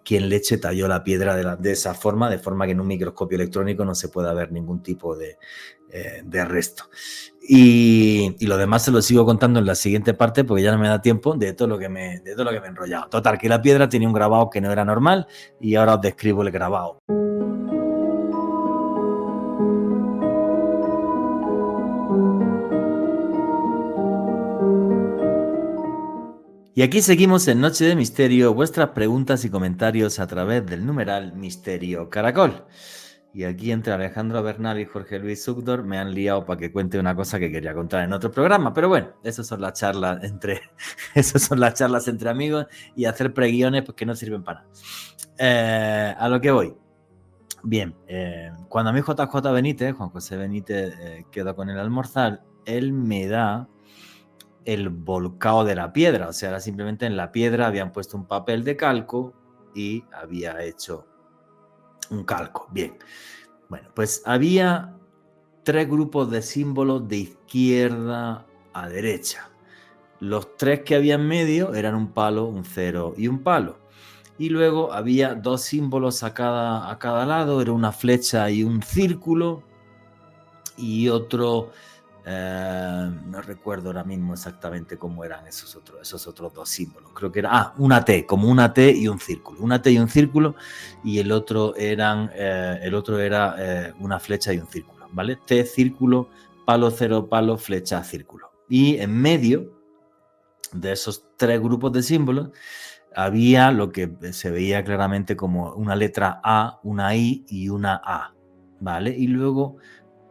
Quien leche talló la piedra de esa forma, de forma que en un microscopio electrónico no se pueda ver ningún tipo de resto. Y lo demás se lo sigo contando en la siguiente parte porque ya no me da tiempo de todo lo que me he enrollado. Total, que la piedra tenía un grabado que no era normal y ahora os describo el grabado. Y aquí seguimos en Noche de Misterio, vuestras preguntas y comentarios a través del numeral Misterio Caracol. Y aquí entre Alejandro Bernal y Jorge Luis Zugdor me han liado para que cuente una cosa que quería contar en otro programa. Pero bueno, esas son las charlas entre amigos y hacer preguiones pues, que no sirven para nada. A lo que voy. Bien, cuando a mí JJ Benítez, Juan José Benítez, quedó con el almorzar, él me da el volcado de la piedra, o sea, era simplemente en la piedra habían puesto un papel de calco y había hecho un calco. Bien, bueno, pues había 3 grupos de símbolos de izquierda a derecha. Los 3 que había en medio eran un palo, un cero y un palo. Y luego había 2 símbolos a cada lado, era una flecha y un círculo y otro... no recuerdo ahora mismo exactamente cómo eran esos otros 2 símbolos. Creo que era una T, como una T y un círculo. Una T y un círculo, y el otro era una flecha y un círculo, ¿vale? T, círculo, palo, cero, palo, flecha, círculo. Y en medio de esos 3 grupos de símbolos había lo que se veía claramente como una letra A, una I y una A, ¿vale? Y luego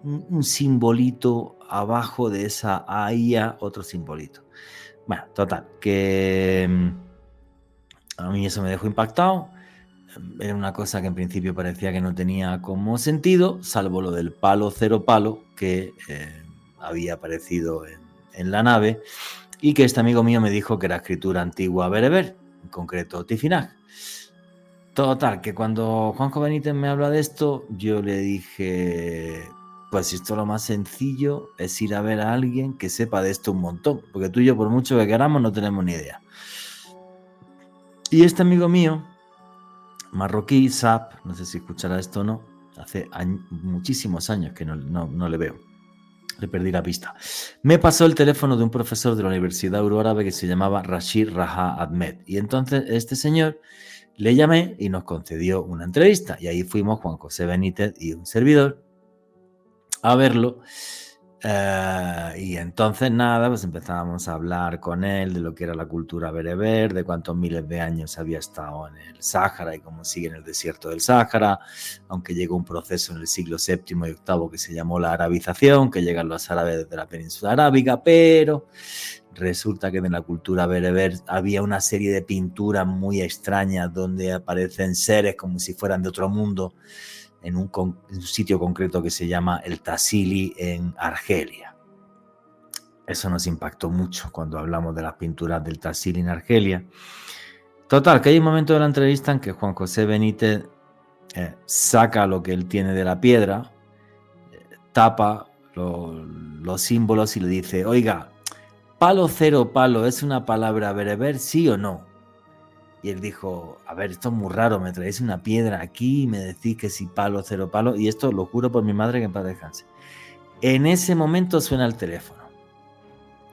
un simbolito abajo de esa A y A, otro simbolito. Bueno, total, que a mí eso me dejó impactado. Era una cosa que en principio parecía que no tenía como sentido, salvo lo del palo, cero, palo, que había aparecido en la nave, y que este amigo mío me dijo que era escritura antigua bereber, en concreto tifinag. Total, que cuando Juanjo Benítez me habla de esto, yo le dije, pues esto lo más sencillo es ir a ver a alguien que sepa de esto un montón, porque tú y yo, por mucho que queramos, no tenemos ni idea. Y este amigo mío, marroquí, Sap, no sé si escuchará esto o no, hace muchísimos años que no le veo, le perdí la pista. Me pasó el teléfono de un profesor de la Universidad Euroárabe que se llamaba Rashid Raja Ahmed, y entonces este señor le llamé y nos concedió una entrevista, y ahí fuimos Juan José Benítez y un servidor a verlo. Y entonces nada, pues empezábamos a hablar con él de lo que era la cultura bereber, de cuántos miles de años había estado en el Sáhara y cómo sigue en el desierto del Sáhara, aunque llegó un proceso en el siglo VII y VIII que se llamó la arabización, que llegan los árabes desde la península arábiga, pero resulta que en la cultura bereber había una serie de pinturas muy extrañas donde aparecen seres como si fueran de otro mundo, en un sitio concreto que se llama el Tassili en Argelia. Eso nos impactó mucho cuando hablamos de las pinturas del Tassili en Argelia. Total, que hay un momento de la entrevista en que Juan José Benítez saca lo que él tiene de la piedra, tapa los símbolos y le dice: oiga, palo cero palo, ¿es una palabra bereber, sí o no? Y él dijo: a ver, esto es muy raro, me traéis una piedra aquí y me decís que si palo, cero palo, y esto lo juro por mi madre que en paz descanse. En ese momento suena el teléfono.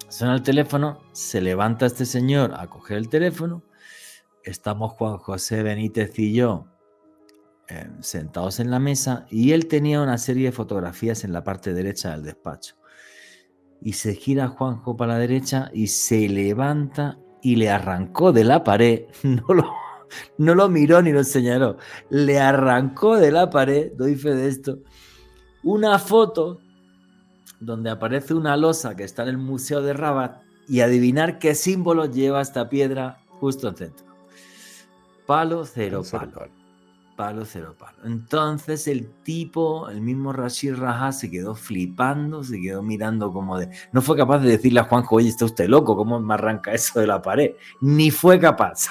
Suena el teléfono, se levanta este señor a coger el teléfono, estamos Juan José Benítez y yo sentados en la mesa, y él tenía una serie de fotografías en la parte derecha del despacho. Y se gira Juanjo para la derecha y se levanta y le arrancó de la pared, no lo miró ni lo señaló, le arrancó de la pared, doy fe de esto, una foto donde aparece una losa que está en el Museo de Rabat, y adivinar qué símbolo lleva esta piedra justo al centro. Palo, cero palo. Palo, cero palo. Entonces el tipo, el mismo Rashid Raja, se quedó flipando, se quedó mirando como de... No fue capaz de decirle a Juanjo: oye, está usted loco, ¿cómo me arranca eso de la pared? Ni fue capaz.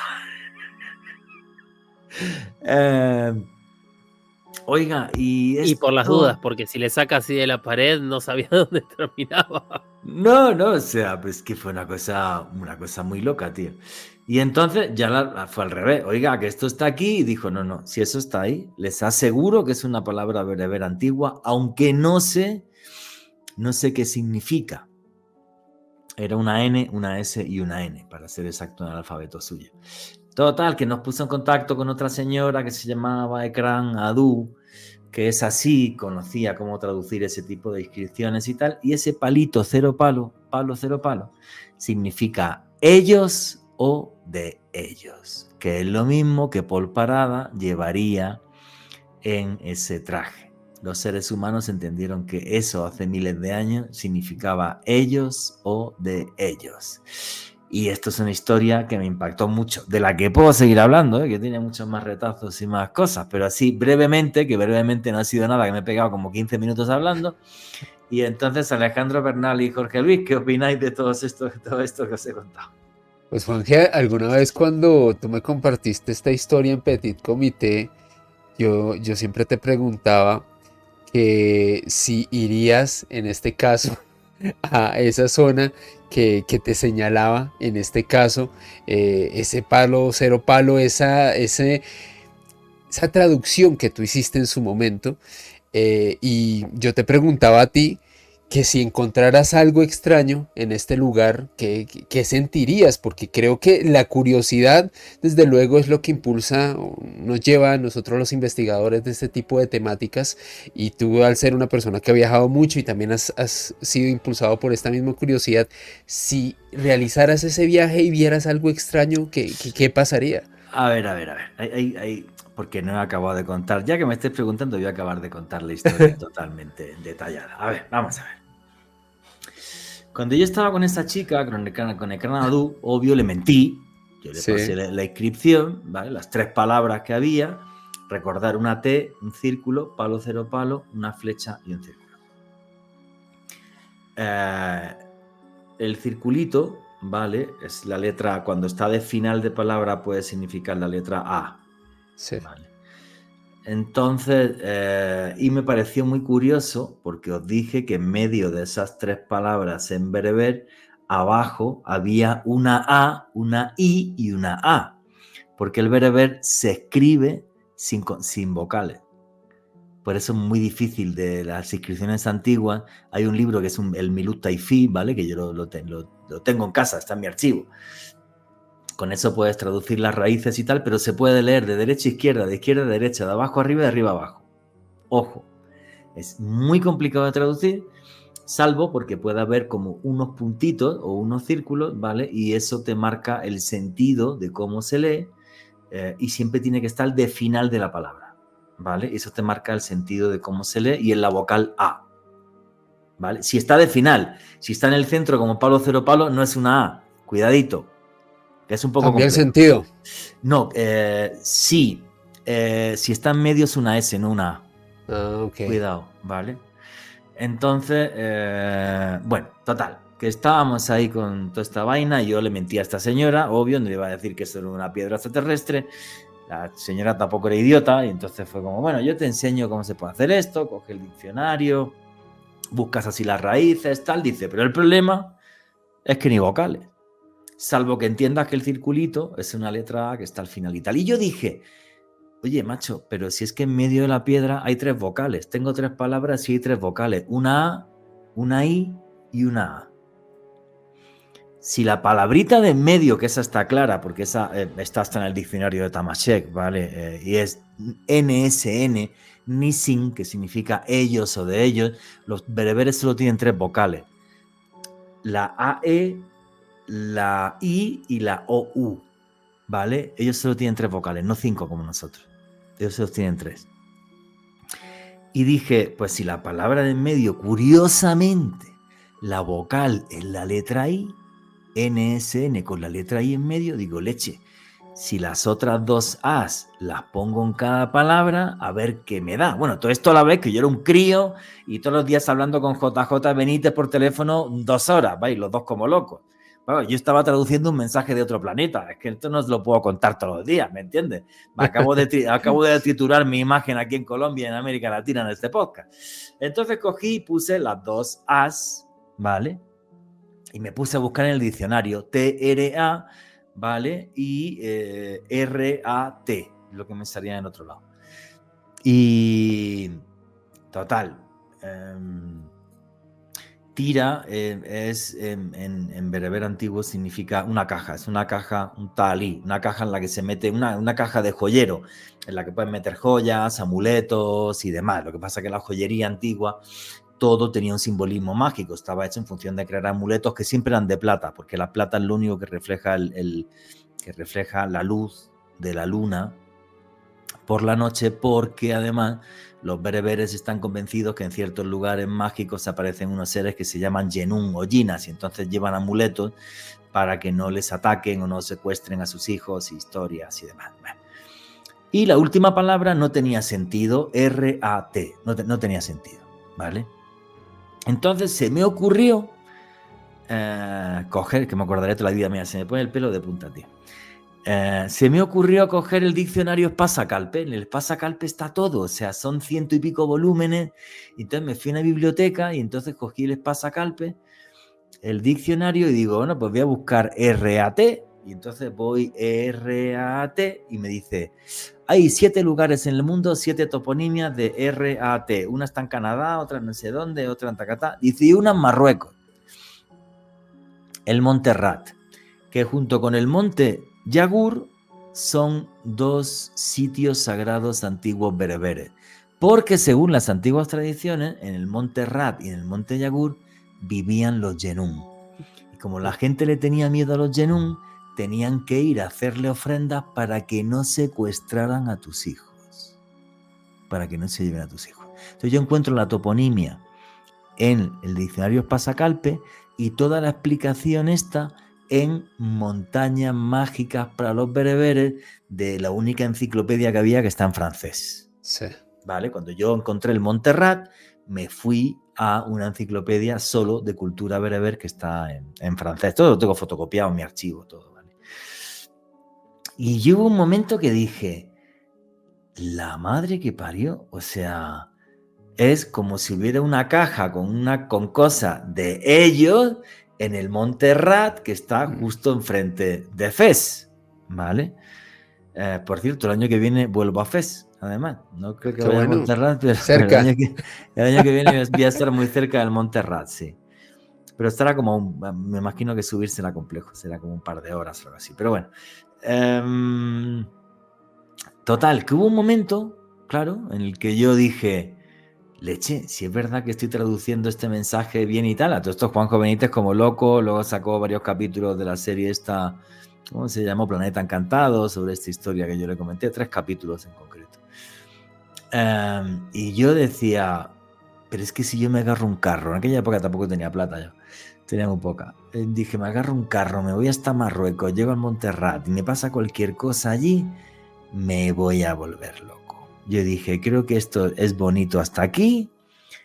Oiga, y por las dudas, porque si le saca así de la pared no sabía dónde terminaba. No, o sea, pues que fue una cosa muy loca, tío. Y entonces ya fue al revés. Oiga, que esto está aquí. Y dijo: no, si eso está ahí, les aseguro que es una palabra bereber antigua, aunque no sé qué significa. Era una N, una S y una N, para ser exacto en el alfabeto suyo. Total, que nos puso en contacto con otra señora que se llamaba Ekran Adu, que es así, conocía cómo traducir ese tipo de inscripciones y tal, y ese palito cero palo, cero palo, significa ellos o de ellos, que es lo mismo que Paul Parada llevaría en ese traje. Los seres humanos entendieron que eso hace miles de años significaba ellos o de ellos. Y esto es una historia que me impactó mucho, de la que puedo seguir hablando, que tiene muchos más retazos y más cosas, pero así brevemente, que brevemente no ha sido nada, que me he pegado como 15 minutos hablando. Y entonces, Alejandro Bernal y Jorge Luis, ¿qué opináis de todo esto que os he contado? Pues Juanje, alguna vez cuando tú me compartiste esta historia en Petit Comité, yo siempre te preguntaba que si irías en este caso a esa zona que te señalaba, en este caso, ese palo, cero palo, esa traducción que tú hiciste en su momento, y yo te preguntaba a ti que si encontraras algo extraño en este lugar, ¿qué sentirías? Porque creo que la curiosidad, desde luego, es lo que impulsa o nos lleva a nosotros los investigadores de este tipo de temáticas, y tú, al ser una persona que ha viajado mucho y también has sido impulsado por esta misma curiosidad, si realizaras ese viaje y vieras algo extraño, ¿qué pasaría? A ver. Porque no he acabado de contar. Ya que me estés preguntando, voy a acabar de contar la historia totalmente detallada. A ver, vamos a ver. Cuando yo estaba con esa chica, con Ekran Adu, obvio, le mentí. Yo le pasé la inscripción, ¿vale? Las 3 palabras que había. Recordar una T, un círculo, palo, cero palo, una flecha y un círculo. El circulito, ¿vale? Es la letra, cuando está de final de palabra, puede significar la letra A. Sí. Vale. Entonces, y me pareció muy curioso porque os dije que en medio de esas 3 palabras en bereber, abajo había una A, una I y una A, porque el bereber se escribe sin vocales. Por eso es muy difícil de las inscripciones antiguas. Hay un libro que es el Milut Taifi, ¿vale? Que yo lo tengo en casa, está en mi archivo. Con eso puedes traducir las raíces y tal, pero se puede leer de derecha a izquierda, de izquierda a derecha, de abajo a arriba y de arriba a abajo. Ojo, es muy complicado de traducir, salvo porque puede haber como unos puntitos o unos círculos, ¿vale? Y eso te marca el sentido de cómo se lee y siempre tiene que estar de final de la palabra, ¿vale? Eso te marca el sentido de cómo se lee y en la vocal A, ¿vale? Si está de final, si está en el centro como palo cero palo, no es una A, cuidadito. Que es un poco ¿Cambia el complejo. sentido? No, sí. Si está en medio es una S, no una A. Ah, ok. Cuidado, ¿vale? Entonces, bueno, total, que estábamos ahí con toda esta vaina y yo le mentí a esta señora, obvio, no le iba a decir que eso era una piedra extraterrestre. La señora tampoco era idiota y entonces fue como, bueno, yo te enseño cómo se puede hacer esto, coge el diccionario, buscas así las raíces, tal, dice, pero el problema es que ni vocales. Salvo que entiendas que el circulito es una letra A que está al final y tal. Y yo dije, oye, macho, pero si es que en medio de la piedra hay 3 vocales. Tengo 3 palabras y hay 3 vocales. Una A, una I y una A. Si la palabrita de en medio, que esa está clara, porque esa está hasta en el diccionario de Tamashek, ¿vale? Y es NSN, Nisin, que significa ellos o de ellos, los bereberes solo tienen 3 vocales. La AE, la I y la OU, ¿vale? Ellos solo tienen 3 vocales, no 5 como nosotros. Ellos solo tienen 3. Y dije, pues si la palabra de en medio, curiosamente, la vocal es la letra I, NSN con la letra I en medio, digo, leche, si las otras 2 As las pongo en cada palabra, a ver qué me da. Bueno, todo esto a la vez que yo era un crío y todos los días hablando con JJ Benítez por teléfono 2 horas, vais, los dos como locos. Bueno, yo estaba traduciendo un mensaje de otro planeta, es que esto no os lo puedo contar todos los días, ¿me entiendes? Acabo de triturar mi imagen aquí en Colombia, en América Latina, en este podcast. Entonces cogí y puse las 2 As, ¿vale? Y me puse a buscar en el diccionario TRA, ¿vale? Y RAT, lo que me salía en otro lado. Y total, tira es en bereber antiguo significa una caja, es una caja, un talí, una caja en la que se mete, una caja de joyero, en la que pueden meter joyas, amuletos y demás. Lo que pasa es que la joyería antigua todo tenía un simbolismo mágico, estaba hecho en función de crear amuletos que siempre eran de plata, porque la plata es lo único que refleja, que refleja la luz de la luna por la noche, porque además los bereberes están convencidos que en ciertos lugares mágicos aparecen unos seres que se llaman Yenun o Yinas y entonces llevan amuletos para que no les ataquen o no secuestren a sus hijos, historias y demás. Y la última palabra no tenía sentido, R-A-T, no tenía sentido, ¿vale? Entonces se me ocurrió coger, que me acordaré toda la vida, mira, se me pone el pelo de punta, tío. Se me ocurrió coger el diccionario Espasa-Calpe. En el Espasa-Calpe está todo, o sea, son 100 y pico volúmenes. Entonces me fui a una biblioteca y entonces cogí el Espasa-Calpe, el diccionario, y digo, bueno, pues voy a buscar RAT. Y entonces voy RAT y me dice, hay 7 lugares en el mundo, 7 toponimias de RAT. Una está en Canadá, otra no sé dónde, otra en Tacatá. Dice, y una en Marruecos. El Monte Rat, que junto con el Monte Yagur son 2 sitios sagrados antiguos bereberes. Porque según las antiguas tradiciones, en el Monte Rat y en el Monte Yagur vivían los Yenun. Y como la gente le tenía miedo a los Yenun, tenían que ir a hacerle ofrendas para que no secuestraran a tus hijos. Para que no se lleven a tus hijos. Entonces yo encuentro la toponimia en el diccionario Espasa-Calpe y toda la explicación está en Montañas Mágicas para los Bereberes, de la única enciclopedia que había que está en francés. Sí. ¿Vale? Cuando yo encontré el Monte Rat, me fui a una enciclopedia solo de cultura bereber que está en francés. Todo lo tengo fotocopiado en mi archivo, todo, ¿vale? Y hubo un momento que dije, la madre que parió, o sea, es como si hubiera una caja con cosas de ellos en el Montserrat que está justo enfrente de Fes, ¿vale? Por cierto, el año que viene vuelvo a Fes, además. No creo que Qué vaya al bueno, Montserrat, pero cerca. el año que viene voy a estar muy cerca del Montserrat, sí. Pero estará como, me imagino que subir será complejo, será como un par de horas o algo así. Pero bueno. Total, que hubo un momento, claro, en el que yo dije, leche, si es verdad que estoy traduciendo este mensaje bien y tal. A todo esto Juanjo Benítez como loco, luego sacó varios capítulos de la serie esta, ¿cómo se llamó? Planeta Encantado, sobre esta historia que yo le comenté, 3 capítulos en concreto. Y yo decía, pero es que si yo me agarro un carro, en aquella época tampoco tenía plata yo, tenía muy poca. Dije, me agarro un carro, me voy hasta Marruecos, llego al Montserrat y me pasa cualquier cosa allí, me voy a volver loco. Yo dije, creo que esto es bonito hasta aquí.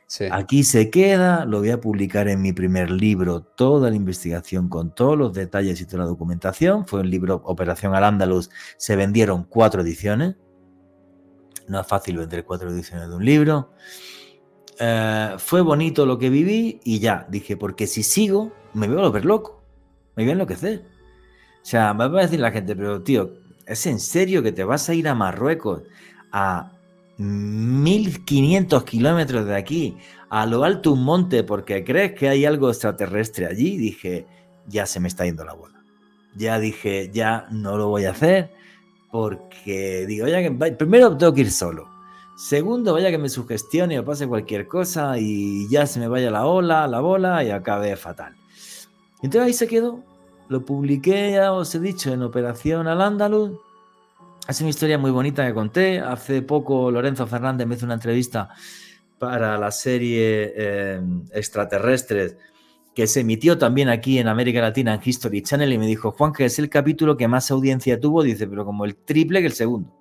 Sí. Aquí se queda, lo voy a publicar en mi primer libro, toda la investigación con todos los detalles y toda la documentación. Fue un libro, Operación Al-Ándalus, se vendieron 4 ediciones. No es fácil vender 4 ediciones de un libro. Fue bonito lo que viví y ya, dije, porque si sigo, me voy a volver loco, me voy a enloquecer. O sea, me va a decir la gente, pero tío, ¿es en serio que te vas a ir a Marruecos a 1500 kilómetros de aquí, a lo alto un monte, porque crees que hay algo extraterrestre allí? Dije, ya se me está yendo la bola. Ya dije, ya no lo voy a hacer, porque digo, ya que primero tengo que ir solo. Segundo, vaya que me sugestione o pase cualquier cosa y ya se me vaya la bola y acabe fatal. Entonces ahí se quedó. Lo publiqué, ya os he dicho, en Operación Al-Ándalus. Es una historia muy bonita que conté. Hace poco Lorenzo Fernández me hizo una entrevista para la serie Extraterrestres, que se emitió también aquí en América Latina en History Channel, y me dijo, Juan, que es el capítulo que más audiencia tuvo, dice, pero como el triple que el segundo.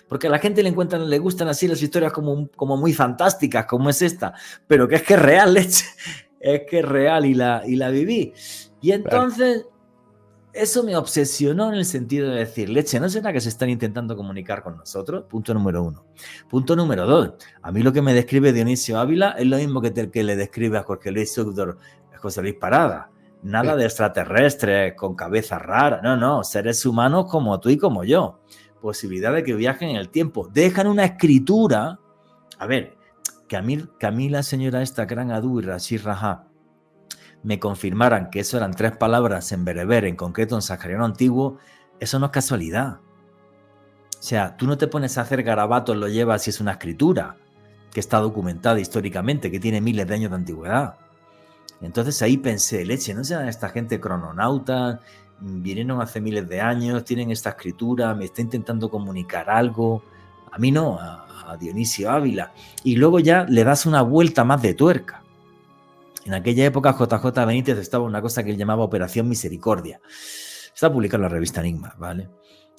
Porque a la gente le gustan así las historias como muy fantásticas, como es esta, pero que es real, leche. Es que es real y la viví. Y entonces, eso me obsesionó en el sentido de decir, leche, ¿no será que se están intentando comunicar con nosotros? Punto número 1. Punto número 2. A mí lo que me describe Dionisio Ávila es lo mismo que le describe a Jorge Luis Zugdor, a José Luis Parada. Nada de extraterrestres con cabeza rara. No, seres humanos como tú y como yo. Posibilidad de que viajen en el tiempo. Dejan una escritura. A ver, que a mí la señora esta, Gran Adu y Rashid Raja, me confirmaran que eso eran 3 palabras en bereber, en concreto en sahariano antiguo, eso no es casualidad. O sea, tú no te pones a hacer garabatos, lo llevas si es una escritura que está documentada históricamente, que tiene miles de años de antigüedad. Entonces ahí pensé, leche, ¿no serán esta gente crononautas? Vinieron hace miles de años, tienen esta escritura, me está intentando comunicar algo. A mí no, a Dionisio Ávila. Y luego ya le das una vuelta más de tuerca. En aquella época JJ Benítez estaba en una cosa que él llamaba Operación Misericordia. Está publicada en la revista Enigma, ¿vale?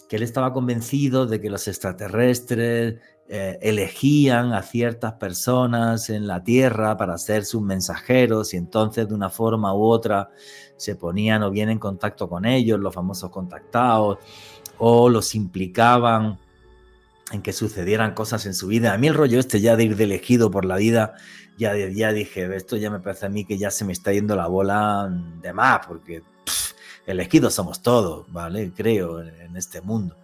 Que él estaba convencido de que los extraterrestres elegían a ciertas personas en la Tierra para ser sus mensajeros, y entonces de una forma u otra se ponían o bien en contacto con ellos, los famosos contactados, o los implicaban en que sucedieran cosas en su vida. A mí el rollo este ya de ir de elegido por la vida, ya dije, esto ya me parece a mí que ya se me está yendo la bola de más, porque elegidos somos todos, ¿vale? Creo en este mundo.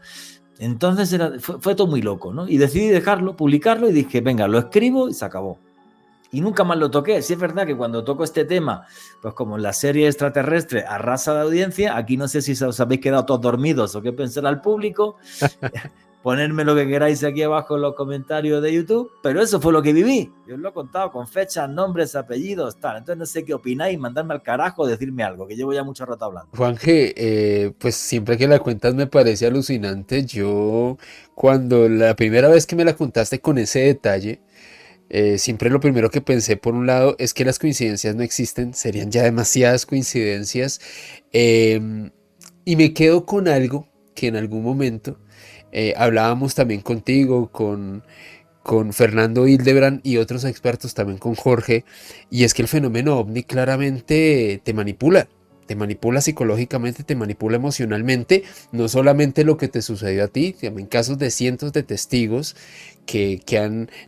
Entonces fue todo muy loco, ¿no? Y decidí dejarlo, publicarlo, y dije, venga, lo escribo y se acabó. Y nunca más lo toqué. Sí es verdad que cuando toco este tema, pues como en la serie Extraterrestre arrasa de audiencia, aquí no sé si os habéis quedado todos dormidos o qué pensar al público. Ponerme lo que queráis aquí abajo en los comentarios de YouTube, pero eso fue lo que viví. Yo os lo he contado con fechas, nombres, apellidos, tal. Entonces no sé qué opináis, mandarme al carajo, decirme algo, que llevo ya mucho rato hablando. Juanje, pues siempre que la cuentas me parece alucinante. Yo, cuando la primera vez que me la contaste con ese detalle, siempre lo primero que pensé, por un lado, es que las coincidencias no existen, serían ya demasiadas coincidencias. Y me quedo con algo que en algún momento hablábamos también contigo, con Fernando Hildebrand y otros expertos, también con Jorge, y es que el fenómeno ovni claramente te manipula. te manipula psicológicamente, te manipula emocionalmente, no solamente lo que te sucedió a ti, también casos de cientos de testigos que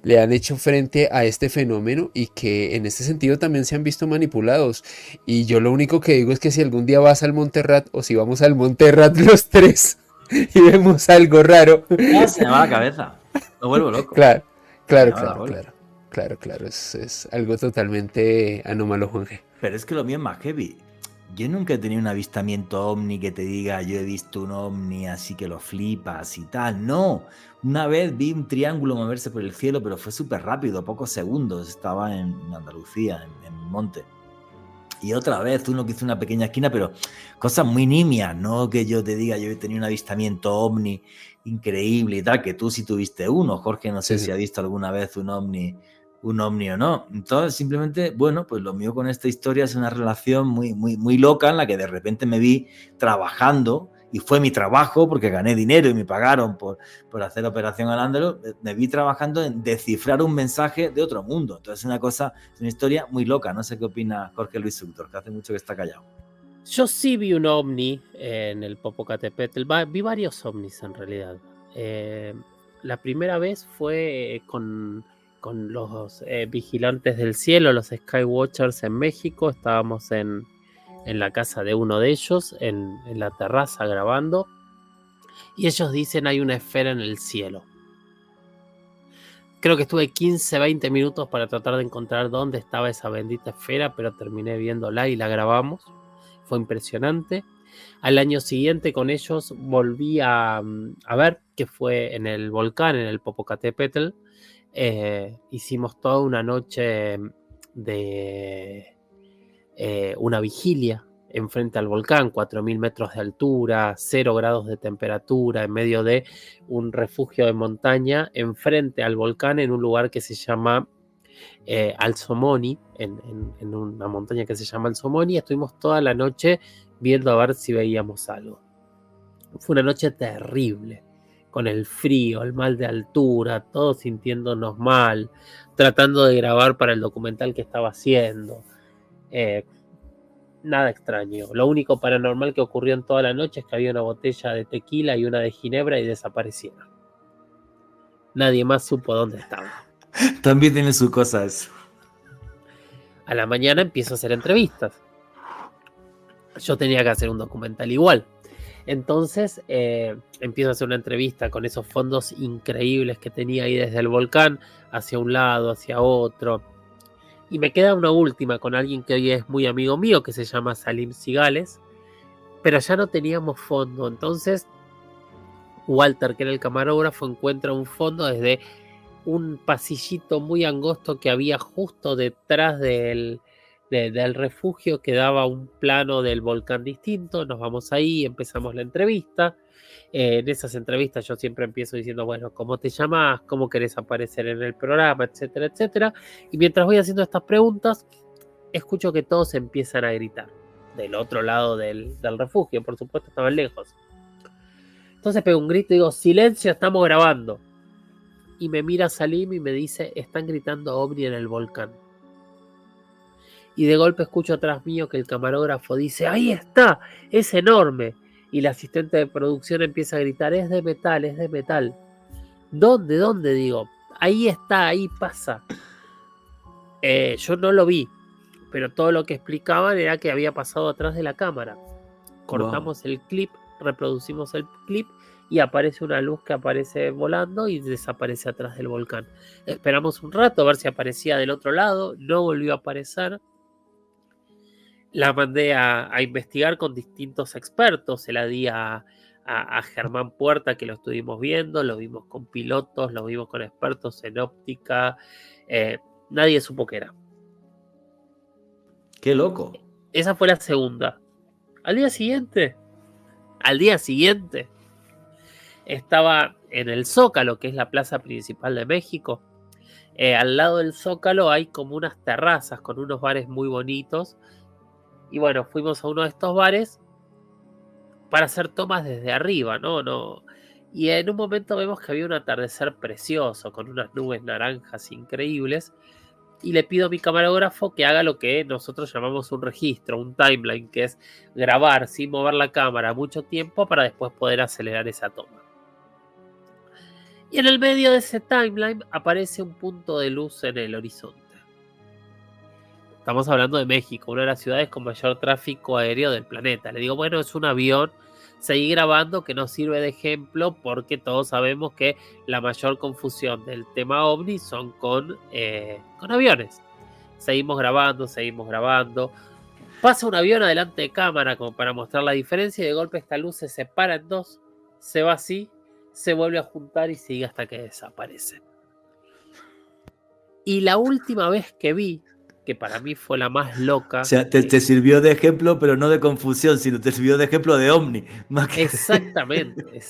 le han hecho frente a este fenómeno y que en este sentido también se han visto manipulados. Y yo lo único que digo es que si algún día vas al Montserrat o si vamos al Montserrat los tres y vemos algo raro. Ya se me va la cabeza. Me vuelvo loco. Claro, claro, Me va la claro, bola. claro. Claro, es algo totalmente anómalo, Juanje. Pero es que lo mío es más heavy. Yo nunca he tenido un avistamiento ovni que te diga yo he visto un ovni así que lo flipas y tal. No, una vez vi un triángulo moverse por el cielo, pero fue súper rápido, pocos segundos. Estaba en Andalucía, en mi monte. Y otra vez uno que hizo una pequeña esquina, pero cosas muy nimias, no que yo te diga yo he tenido un avistamiento ovni increíble y tal, que tú sí tuviste uno. Jorge no sé Sí, si ha visto alguna vez un ovni o no. Entonces simplemente, bueno, pues lo mío con esta historia es una relación muy loca en la que de repente me vi trabajando y fue mi trabajo porque gané dinero y me pagaron por hacer Operación Alándalo. Me vi trabajando en descifrar un mensaje de otro mundo. Entonces es una historia muy loca. No sé qué opina Jorge Luis Sugdorf, que hace mucho que está callado. Yo sí vi un ovni en el Popocatépetl. Vi varios ovnis en realidad. La primera vez fue con los vigilantes del cielo, los Skywatchers en México. Estábamos en la casa de uno de ellos, en la terraza grabando. Y ellos dicen hay una esfera en el cielo. Creo que estuve 15, 20 minutos para tratar de encontrar dónde estaba esa bendita esfera, pero terminé viéndola y la grabamos. Fue impresionante. Al año siguiente con ellos volví a ver, que fue en el volcán, en el Popocatépetl. Hicimos toda una noche de una vigilia enfrente al volcán, 4.000 metros de altura, 0 grados de temperatura, en medio de un refugio de montaña, enfrente al volcán, en un lugar que se llama Alzomoni, en una montaña que se llama Alzomoni. Estuvimos toda la noche viendo a ver si veíamos algo. Fue una noche terrible, con el frío, el mal de altura, todos sintiéndonos mal, tratando de grabar para el documental que estaba haciendo. Nada extraño. Lo único paranormal que ocurrió en toda la noche es que había una botella de tequila y una de ginebra y desaparecieron. Nadie más supo dónde estaban. También tiene sus cosas. A la mañana empiezo a hacer entrevistas. Yo tenía que hacer un documental igual. Entonces empiezo a hacer una entrevista con esos fondos increíbles que tenía ahí desde el volcán, hacia un lado, hacia otro. Y me queda una última con alguien que hoy es muy amigo mío, que se llama Salim Cigales. Pero ya no teníamos fondo. Entonces Walter, que era el camarógrafo, encuentra un fondo desde un pasillito muy angosto que había justo detrás del refugio, que daba un plano del volcán distinto. Nos vamos ahí, empezamos la entrevista. En esas entrevistas yo siempre empiezo diciendo, bueno, ¿cómo te llamas? ¿Cómo querés aparecer en el programa? Etcétera, etcétera. Y mientras voy haciendo estas preguntas, escucho que todos empiezan a gritar. Del otro lado del refugio, por supuesto, estaban lejos. Entonces pego un grito y digo, silencio, estamos grabando. Y me mira Salim y me dice, están gritando ovni en el volcán. Y de golpe escucho atrás mío que el camarógrafo dice, ahí está, es enorme. Y la asistente de producción empieza a gritar, es de metal, es de metal. ¿Dónde? Digo, ahí está, ahí pasa. Yo no lo vi, pero todo lo que explicaban era que había pasado atrás de la cámara. Cortamos el clip, reproducimos el clip y aparece una luz que aparece volando y desaparece atrás del volcán. Esperamos un rato a ver si aparecía del otro lado, no volvió a aparecer. La mandé a investigar con distintos expertos, se la di a Germán Puerta, que lo estuvimos viendo, lo vimos con pilotos, lo vimos con expertos en óptica, nadie supo qué era. ¡Qué loco! Esa fue la segunda. Al día siguiente, estaba en el Zócalo, que es la plaza principal de México. Al lado del Zócalo hay como unas terrazas con unos bares muy bonitos. Y bueno, fuimos a uno de estos bares para hacer tomas desde arriba, ¿no? Y en un momento vemos que había un atardecer precioso, con unas nubes naranjas increíbles. y le pido a mi camarógrafo que haga lo que nosotros llamamos un registro, un timeline, que es grabar sin mover la cámara mucho tiempo para después poder acelerar esa toma. Y en el medio de ese timeline aparece un punto de luz en el horizonte. Estamos hablando de México, una de las ciudades con mayor tráfico aéreo del planeta. Le digo, bueno, es un avión. Seguí grabando, que nos sirve de ejemplo porque todos sabemos que la mayor confusión del tema OVNI son con aviones. Seguimos grabando. Pasa un avión adelante de cámara como para mostrar la diferencia y de golpe esta luz se separa en dos, se va así, se vuelve a juntar y sigue hasta que desaparece. Y la última vez que vi, que para mí fue la más loca. O sea, te sirvió de ejemplo, pero no de confusión, sino te sirvió de ejemplo de ovni. Más que... Exactamente.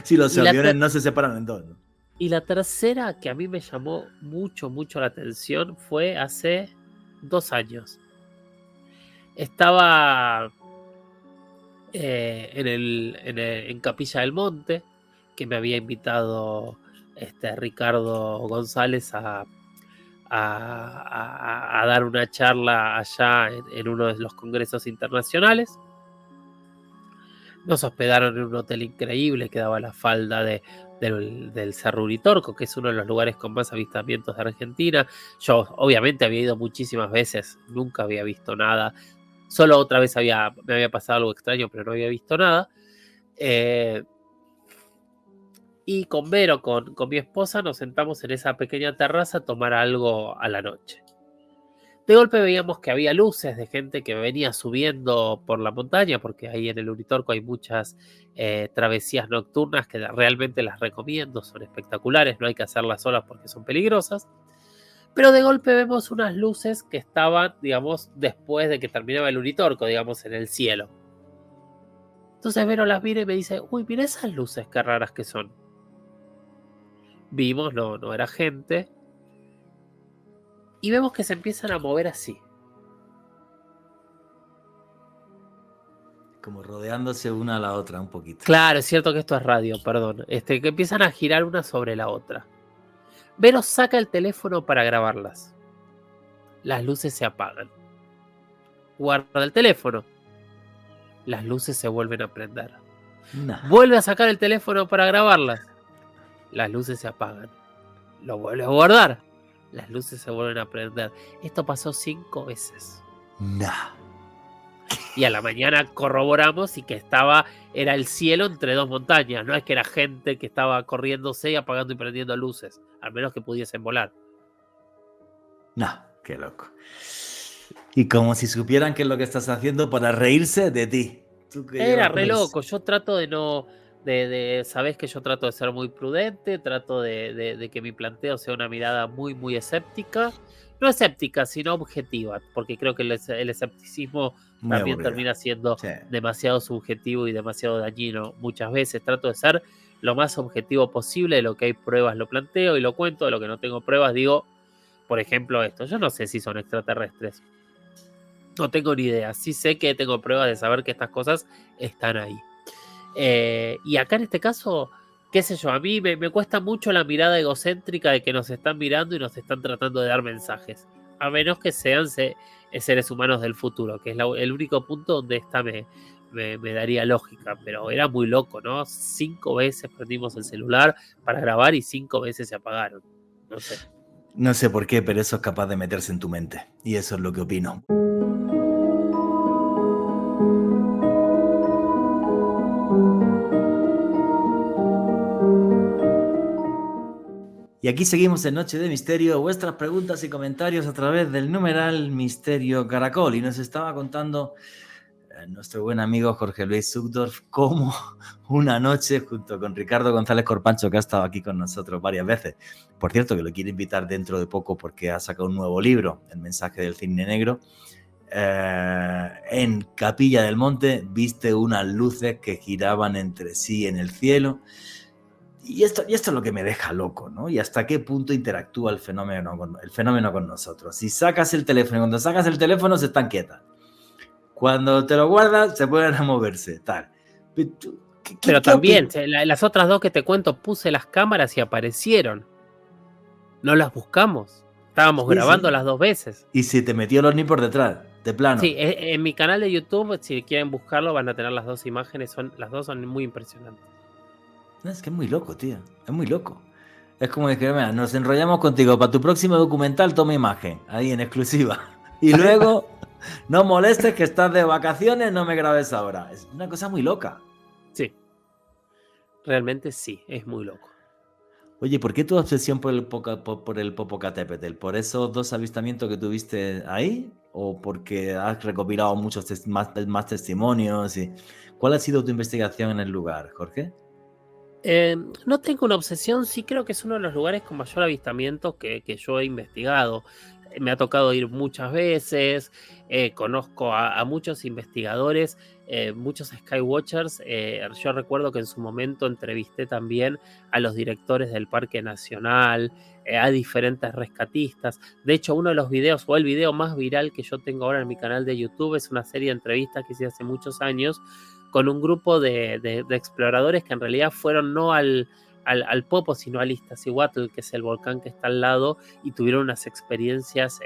Si los aviones no se separan en dos, ¿no? Y la tercera que a mí me llamó mucho la atención fue hace 2 años. Estaba en Capilla del Monte, que me había invitado Ricardo González a dar una charla allá en uno de los congresos internacionales. Nos hospedaron en un hotel increíble que daba la falda del Cerro Uritorco, que es uno de los lugares con más avistamientos de Argentina. Yo obviamente había ido muchísimas veces, nunca había visto nada. Solo otra vez me había pasado algo extraño, pero no había visto nada. Y con Vero, con mi esposa, nos sentamos en esa pequeña terraza a tomar algo a la noche. De golpe veíamos que había luces de gente que venía subiendo por la montaña, porque ahí en el Uritorco hay muchas travesías nocturnas que realmente las recomiendo, son espectaculares, no hay que hacerlas solas porque son peligrosas. Pero de golpe vemos unas luces que estaban, digamos, después de que terminaba el Uritorco, digamos, en el cielo. Entonces Vero las mira y me dice, uy, mira esas luces, qué raras que son. Vimos, no era gente. Y vemos que se empiezan a mover así. Como rodeándose una a la otra un poquito. Claro, es cierto que esto es radio, perdón. Que empiezan a girar una sobre la otra. Vero saca el teléfono para grabarlas. Las luces se apagan. Guarda el teléfono. Las luces se vuelven a prender. Nah. Vuelve a sacar el teléfono para grabarlas. Las luces se apagan. Lo vuelve a guardar. Las luces se vuelven a prender. Esto pasó 5 veces. Nah. Y a la mañana corroboramos y que era el cielo entre 2 montañas. No es que era gente que estaba corriéndose y apagando y prendiendo luces. Al menos que pudiesen volar. Nah, qué loco. Y como si supieran qué es lo que estás haciendo para reírse de ti. Era re loco. Yo trato de no... sabés que yo trato de ser muy prudente, trato de que mi planteo sea una mirada muy, muy escéptica. No escéptica, sino objetiva, porque creo que el escepticismo muy también aburrido. Termina siendo demasiado subjetivo y demasiado dañino. Muchas veces trato de ser lo más objetivo posible. De lo que hay pruebas lo planteo y lo cuento. De lo que no tengo pruebas digo, por ejemplo, esto. Yo no sé si son extraterrestres. No tengo ni idea. Sí sé que tengo pruebas de saber que estas cosas están ahí. Y acá en este caso, qué sé yo, a mí me cuesta mucho la mirada egocéntrica de que nos están mirando y nos están tratando de dar mensajes, a menos que sean seres humanos del futuro, que es el único punto donde esta me daría lógica, pero era muy loco, ¿no? 5 veces prendimos el celular para grabar y 5 veces se apagaron, no sé por qué, pero eso es capaz de meterse en tu mente, y eso es lo que opino. Y aquí seguimos en Noche de Misterio, vuestras preguntas y comentarios a través del numeral Misterio Caracol. Y nos estaba contando nuestro buen amigo Jorge Luis Zuckdorf cómo una noche junto con Ricardo González Corpancho, que ha estado aquí con nosotros varias veces. Por cierto, que lo quiere invitar dentro de poco porque ha sacado un nuevo libro, El mensaje del cisne negro. En Capilla del Monte viste unas luces que giraban entre sí en el cielo. Y esto es lo que me deja loco, ¿no? Y hasta qué punto interactúa el fenómeno con nosotros. Si sacas el teléfono, cuando sacas el teléfono se están quietas. Cuando te lo guardas, se pueden a moverse, tal. Pero también, las otras 2 que te cuento, puse las cámaras y aparecieron. No las buscamos. Estábamos Sí, grabando sí. las 2 veces. Y se te metió el ovni por detrás, de plano. Sí, en mi canal de YouTube, si quieren buscarlo, van a tener las 2 imágenes. Las dos son muy impresionantes. No, es que es muy loco, tío. Es muy loco. Es como decir, mira, nos enrollamos contigo. Para tu próximo documental, toma imagen. Ahí en exclusiva. Y luego, no molestes que estás de vacaciones, no me grabes ahora. Es una cosa muy loca. Sí, realmente sí, es muy loco. Oye, ¿por qué tu obsesión por el Popocatépetl? ¿Por esos 2 avistamientos que tuviste ahí? ¿O porque has recopilado muchos más testimonios? ¿Cuál ha sido tu investigación en el lugar, Jorge? No tengo una obsesión, sí creo que es uno de los lugares con mayor avistamiento que yo he investigado. Me ha tocado ir muchas veces, conozco a muchos investigadores, muchos Skywatchers. Yo recuerdo que en su momento entrevisté también a los directores del Parque Nacional, a diferentes rescatistas. De hecho, uno de los videos, o el video más viral que yo tengo ahora en mi canal de YouTube, es una serie de entrevistas que hice hace muchos años con un grupo de exploradores que en realidad fueron no al Popo, sino al Iztaccíhuatl, que es el volcán que está al lado, y tuvieron unas experiencias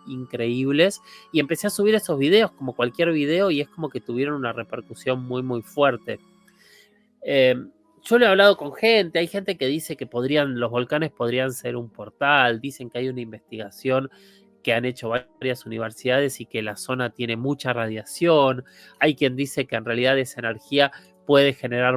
increíbles. Y empecé a subir esos videos como cualquier video y es como que tuvieron una repercusión muy, muy fuerte. Yo le he hablado con gente, hay gente que dice que los volcanes podrían ser un portal, dicen que hay una investigación que han hecho varias universidades y que la zona tiene mucha radiación. Hay quien dice que en realidad esa energía puede generar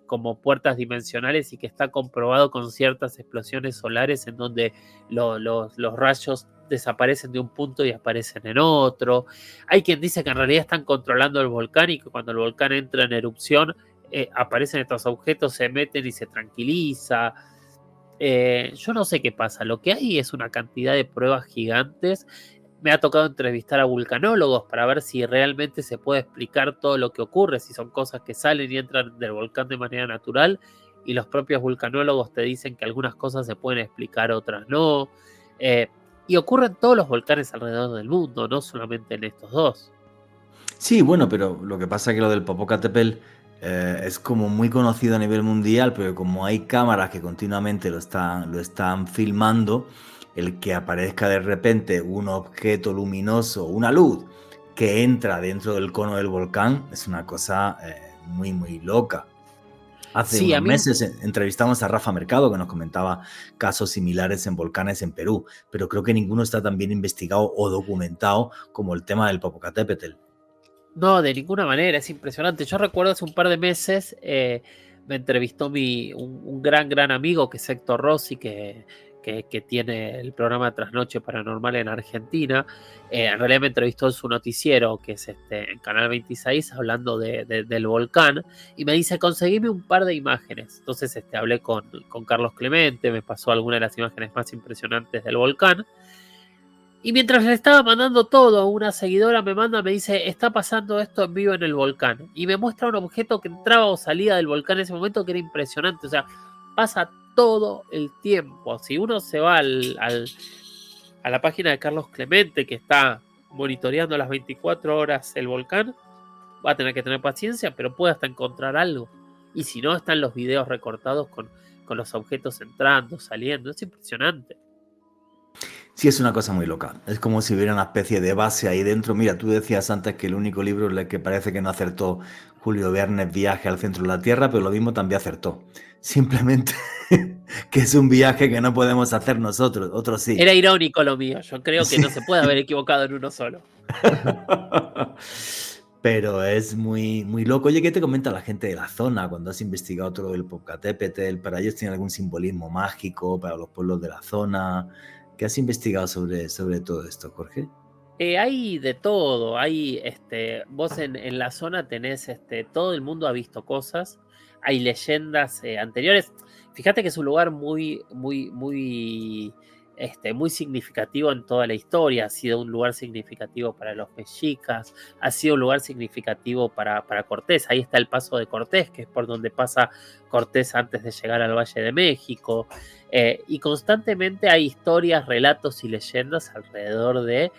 como puertas dimensionales y que está comprobado con ciertas explosiones solares en donde los rayos desaparecen de un punto y aparecen en otro. Hay quien dice que en realidad están controlando el volcán y que cuando el volcán entra en erupción aparecen estos objetos, se meten y se tranquiliza. Yo no sé qué pasa, lo que hay es una cantidad de pruebas gigantes. Me ha tocado entrevistar a vulcanólogos para ver si realmente se puede explicar todo lo que ocurre, si son cosas que salen y entran del volcán de manera natural, y los propios vulcanólogos te dicen que algunas cosas se pueden explicar, otras no. Y ocurre en todos los volcanes alrededor del mundo, no solamente en estos 2. Sí, bueno, pero lo que pasa es que lo del Popocatépetl es como muy conocido a nivel mundial, pero como hay cámaras que continuamente lo están filmando, el que aparezca de repente un objeto luminoso, una luz que entra dentro del cono del volcán, es una cosa muy, muy loca. Hace Sí, a unos mí meses entrevistamos a Rafa Mercado, que nos comentaba casos similares en volcanes en Perú, pero creo que ninguno está tan bien investigado o documentado como el tema del Popocatépetl. no, de ninguna manera, es impresionante. Yo recuerdo hace un par de meses me entrevistó un gran amigo que es Héctor Rossi, que tiene el programa Trasnoche Paranormal en Argentina. En realidad me entrevistó en su noticiero, que es en Canal 26, hablando del volcán, y me dice, conseguime un par de imágenes. Entonces hablé con Carlos Clemente, me pasó algunas de las imágenes más impresionantes del volcán. Y mientras le estaba mandando todo, una seguidora me dice, está pasando esto en vivo en el volcán. Y me muestra un objeto que entraba o salía del volcán en ese momento que era impresionante. O sea, pasa todo el tiempo. Si uno se va a la página de Carlos Clemente, que está monitoreando las 24 horas el volcán, va a tener que tener paciencia, pero puede hasta encontrar algo. Y si no, están los videos recortados con los objetos entrando, saliendo. Es impresionante. Sí, es una cosa muy loca. Es como si hubiera una especie de base ahí dentro. Mira, tú decías antes que el único libro en el que parece que no acertó Julio Verne es Viaje al centro de la Tierra, pero lo mismo también acertó. Simplemente que es un viaje que no podemos hacer nosotros, otros sí. Era irónico lo mío. Yo creo que Sí. no se puede haber equivocado en uno solo. Pero es muy, muy loco. Oye, ¿qué te comenta la gente de la zona cuando has investigado todo el Popocatépetl? ¿Para ellos tiene algún simbolismo mágico para los pueblos de la zona? ¿Qué has investigado sobre todo esto, Jorge? Hay de todo. Vos en la zona tenés, todo el mundo ha visto cosas. Hay leyendas anteriores. Fíjate que es un lugar muy significativo en toda la historia. Ha sido un lugar significativo para los mexicas. Ha sido un lugar significativo para Cortés. Ahí está el paso de Cortés, que es por donde pasa Cortés antes de llegar al Valle de México. Y constantemente hay historias, relatos y leyendas alrededor de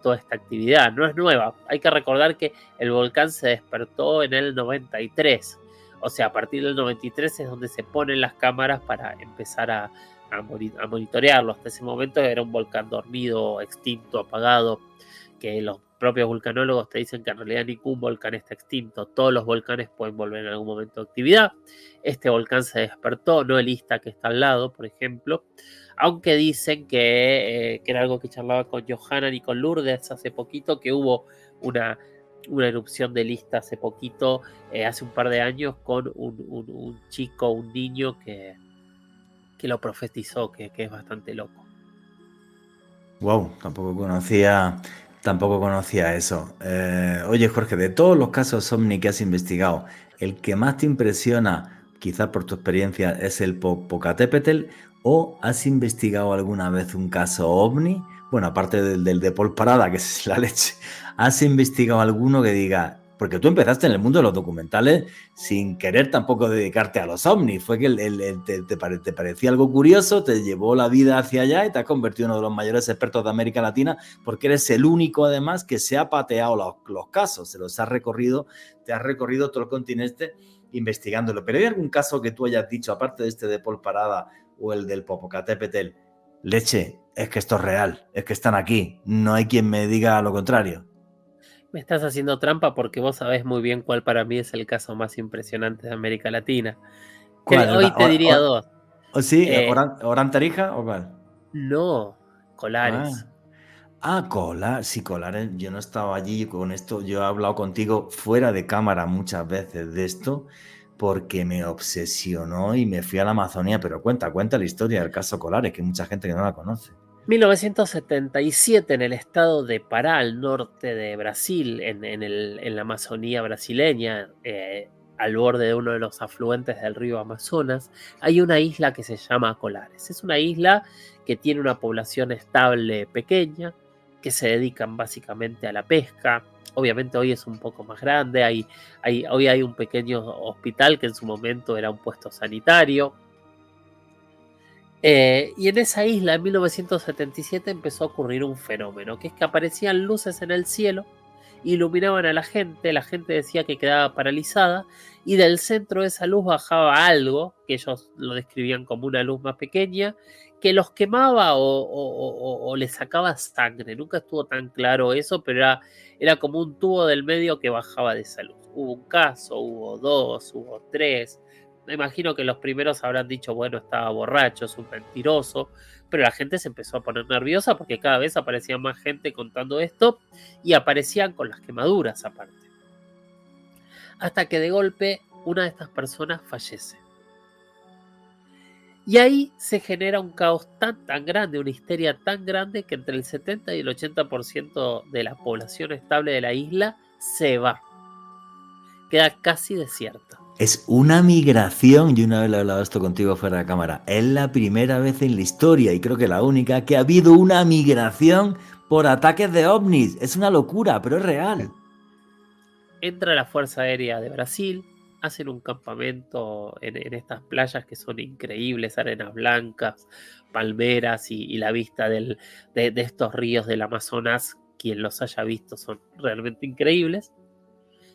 toda esta actividad. No es nueva. Hay que recordar que el volcán se despertó en el 93. O sea, a partir del 93 es donde se ponen las cámaras para empezar a a monitorearlo. Hasta ese momento era un volcán dormido, extinto, apagado, que los propios vulcanólogos te dicen que en realidad ningún volcán está extinto, todos los volcanes pueden volver en algún momento de actividad. Este volcán se despertó, no el Ista que está al lado, por ejemplo, aunque dicen que era algo que charlaba con Johanna y con Lourdes hace poquito, que hubo una erupción del Ista hace poquito, hace un par de años, con un chico, un niño que lo profetizó, que es bastante loco. Wow, tampoco conocía eso. Oye, Jorge, de todos los casos OVNI que has investigado, ¿el que más te impresiona, quizás por tu experiencia, es el Popocatépetl? ¿O has investigado alguna vez un caso OVNI? Bueno, aparte del de Paul Parada, que es la leche. ¿Has investigado alguno que diga? Porque tú empezaste en el mundo de los documentales sin querer tampoco dedicarte a los ovnis. Fue que te parecía algo curioso, te llevó la vida hacia allá y te has convertido en uno de los mayores expertos de América Latina, porque eres el único, además, que se ha pateado los casos. Se los has recorrido, te has recorrido todo el continente investigándolo. Pero ¿hay algún caso que tú hayas dicho, aparte de este de Paul Parada o el del Popocatépetl, leche, es que esto es real, es que están aquí, no hay quien me diga lo contrario? Me estás haciendo trampa porque vos sabés muy bien cuál para mí es el caso más impresionante de América Latina. ¿Cuál? Hoy te diría dos. ¿Sí? ¿Orán Tarija o cuál? No, Colares. Colares. Sí, Colares. Yo no estaba allí con esto. Yo he hablado contigo fuera de cámara muchas veces de esto porque me obsesionó y me fui a la Amazonía. Pero cuenta la historia del caso Colares, que hay mucha gente que no la conoce. 1977 en el estado de Pará, al norte de Brasil, en la Amazonía brasileña, al borde de uno de los afluentes del río Amazonas, hay una isla que se llama Colares. Es una isla que tiene una población estable pequeña, que se dedican básicamente a la pesca. Obviamente hoy es un poco más grande, hoy hay un pequeño hospital que en su momento era un puesto sanitario. Y en esa isla, en 1977, empezó a ocurrir un fenómeno, que es que aparecían luces en el cielo, iluminaban a la gente decía que quedaba paralizada, y del centro de esa luz bajaba algo, que ellos lo describían como una luz más pequeña, que los quemaba o les sacaba sangre. Nunca estuvo tan claro eso, pero era como un tubo del medio que bajaba de esa luz. Hubo un caso, hubo dos, hubo tres. Me imagino que los primeros habrán dicho, bueno, estaba borracho, es un mentiroso, pero la gente se empezó a poner nerviosa porque cada vez aparecía más gente contando esto y aparecían con las quemaduras aparte. Hasta que de golpe una de estas personas fallece. Y ahí se genera un caos tan grande, una histeria tan grande, que entre el 70 y el 80% de la población estable de la isla se va. Queda casi desierta. Es una migración, y una vez he hablado esto contigo fuera de cámara, es la primera vez en la historia, y creo que la única, que ha habido una migración por ataques de ovnis. Es una locura, pero es real. Entra la Fuerza Aérea de Brasil, hacen un campamento en estas playas que son increíbles, arenas blancas, palmeras y la vista de estos ríos del Amazonas, quien los haya visto son realmente increíbles.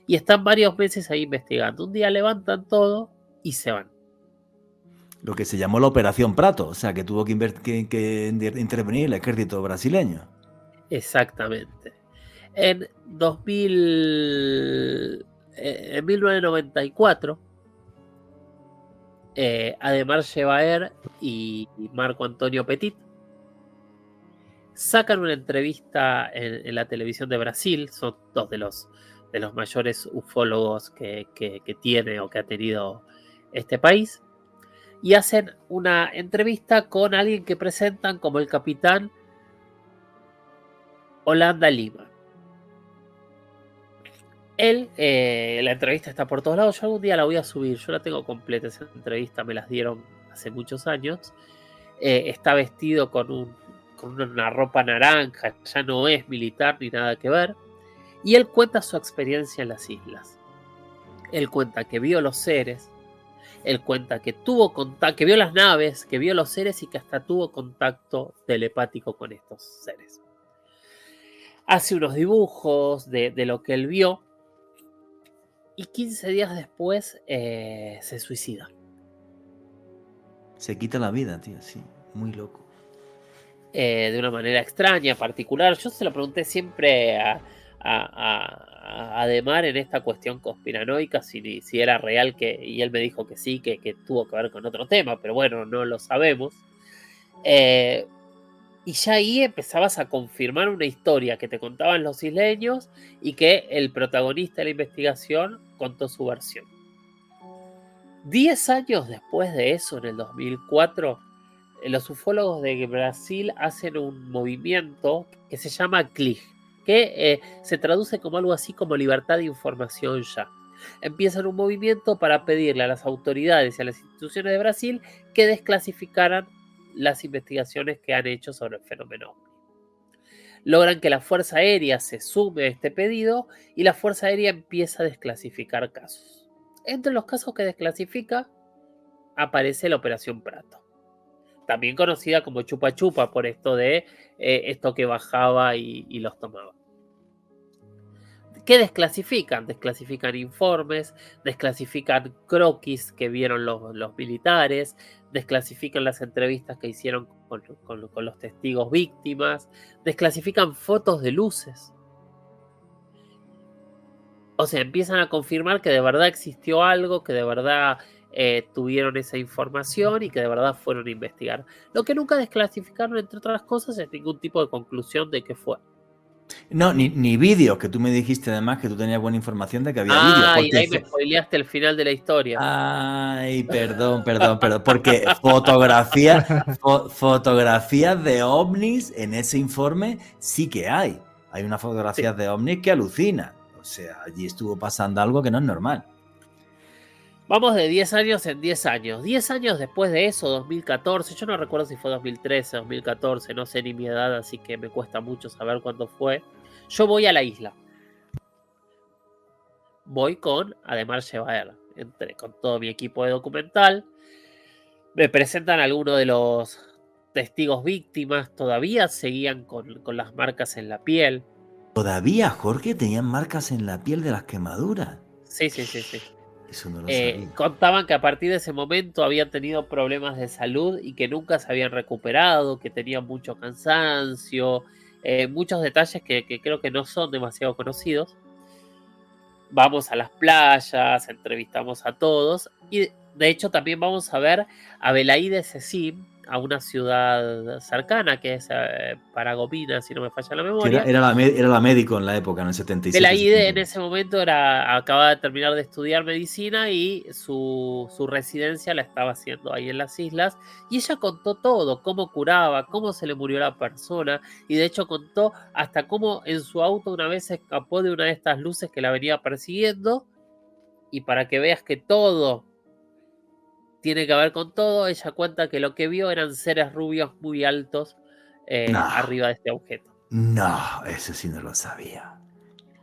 Y están varios meses ahí investigando. Un día levantan todo y se van. Lo que se llamó la Operación Prato, o sea, que tuvo que intervenir el ejército brasileño. Exactamente. En 1994, Ademar Shebaer y Marco Antonio Petit sacan una entrevista en la televisión de Brasil. Son dos de los mayores ufólogos que tiene o que ha tenido este país, y hacen una entrevista con alguien que presentan como el capitán Holanda Lima. La entrevista está por todos lados. Yo algún día la voy a subir. Yo la tengo completa. Esa entrevista me las dieron hace muchos años. Está vestido con una ropa naranja. Ya no es militar ni nada que ver. Y él cuenta su experiencia en las islas. Él cuenta que vio los seres. Él cuenta que tuvo contacto, que vio las naves, que vio los seres y que hasta tuvo contacto telepático con estos seres. Hace unos dibujos de lo que él vio. Y 15 días después se suicida. Se quita la vida, tío, sí. muy loco. De una manera extraña, particular. Yo se lo pregunté siempre a Ademar en esta cuestión conspiranoica, si era real, y él me dijo que sí, que tuvo que ver con otro tema, pero bueno, no lo sabemos. Y ya ahí empezabas a confirmar una historia que te contaban los isleños y que el protagonista de la investigación contó su versión. 10 años después de eso, en el 2004, los ufólogos de Brasil hacen un movimiento que se llama CLIG, que se traduce como algo así como libertad de información ya. Empiezan un movimiento para pedirle a las autoridades y a las instituciones de Brasil que desclasificaran las investigaciones que han hecho sobre el fenómeno OVNI. Logran que la Fuerza Aérea se sume a este pedido y la Fuerza Aérea empieza a desclasificar casos. Entre los casos que desclasifica aparece la Operación Prato, también conocida como Chupa Chupa por esto de esto que bajaba y los tomaba. ¿Qué desclasifican? Desclasifican informes, desclasifican croquis que vieron los militares, desclasifican las entrevistas que hicieron con los testigos víctimas, desclasifican fotos de luces. O sea, empiezan a confirmar que de verdad existió algo, que de verdad tuvieron esa información y que de verdad fueron a investigar. Lo que nunca desclasificaron, entre otras cosas, es ningún tipo de conclusión de qué fue. No, ni vídeos, que tú me dijiste además que tú tenías buena información de que había vídeos. Y ahí me spoileaste el final de la historia. Ay, perdón, porque fotografías de ovnis en ese informe sí que hay. Hay unas fotografías de ovnis que alucinan. O sea, allí estuvo pasando algo que no es normal. Vamos de 10 años en 10 años. 10 años después de eso, 2014, yo no recuerdo si fue 2013, 2014, no sé ni mi edad, así que me cuesta mucho saber cuándo fue. Yo voy a la isla. Voy con Ademar Shebaer, con todo mi equipo de documental. Me presentan algunos de los testigos víctimas, todavía seguían con las marcas en la piel. ¿Todavía, Jorge, tenían marcas en la piel de las quemaduras? Sí. Eso no lo sabía. Contaban que a partir de ese momento habían tenido problemas de salud y que nunca se habían recuperado, que tenían mucho cansancio, muchos detalles que creo que no son demasiado conocidos. Vamos a las playas, entrevistamos a todos y de hecho también vamos a ver a Belaíde Cecim, a una ciudad cercana que es Paragominas, si no me falla la memoria. Era la médico en la época, en el 77. Belaíde en ese momento acababa de terminar de estudiar medicina y su residencia la estaba haciendo ahí en las islas. Y ella contó todo, cómo curaba, cómo se le murió la persona. Y de hecho contó hasta cómo en su auto una vez se escapó de una de estas luces que la venía persiguiendo. Y para que veas que todo tiene que ver con todo, ella cuenta que lo que vio eran seres rubios muy altos arriba de este objeto. No, eso sí no lo sabía.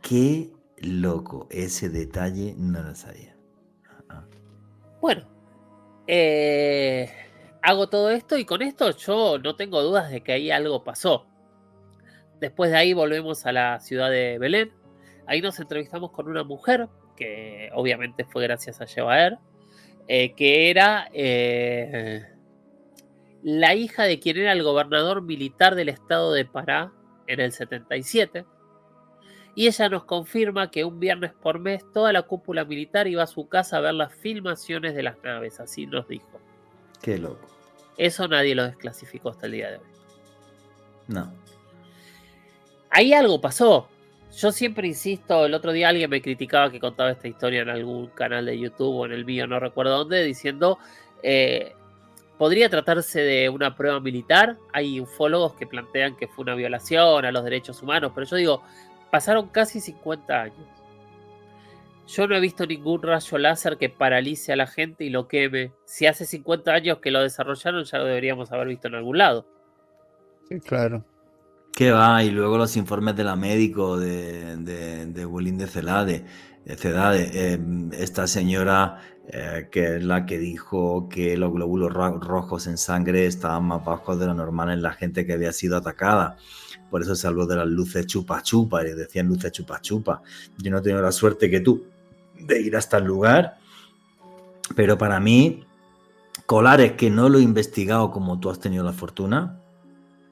Qué loco, ese detalle no lo sabía. Bueno, hago todo esto y con esto yo no tengo dudas de que ahí algo pasó. Después de ahí volvemos a la ciudad de Belén. Ahí nos entrevistamos con una mujer, que obviamente fue gracias a Shebaer, que era la hija de quien era el gobernador militar del estado de Pará en el 77. Y ella nos confirma que un viernes por mes toda la cúpula militar iba a su casa a ver las filmaciones de las naves, así nos dijo. Qué loco. Eso nadie lo desclasificó hasta el día de hoy. No. Ahí algo pasó. Yo siempre insisto, el otro día alguien me criticaba que contaba esta historia en algún canal de YouTube o en el mío, no recuerdo dónde, diciendo, podría tratarse de una prueba militar. Hay ufólogos que plantean que fue una violación a los derechos humanos, pero yo digo, pasaron casi 50 años. Yo no he visto ningún rayo láser que paralice a la gente y lo queme. Si hace 50 años que lo desarrollaron, ya lo deberíamos haber visto en algún lado. Sí, claro. ¿Qué va? Y luego los informes de la médico de Wilín de Celade. Esta señora que es la que dijo que los glóbulos rojos en sangre estaban más bajos de lo normal en la gente que había sido atacada. Por eso se habló de las luces chupa chupa, y decían luces chupa chupa. Yo no he tenido la suerte que tú de ir hasta el lugar, pero para mí Colares, que no lo he investigado como tú has tenido la fortuna,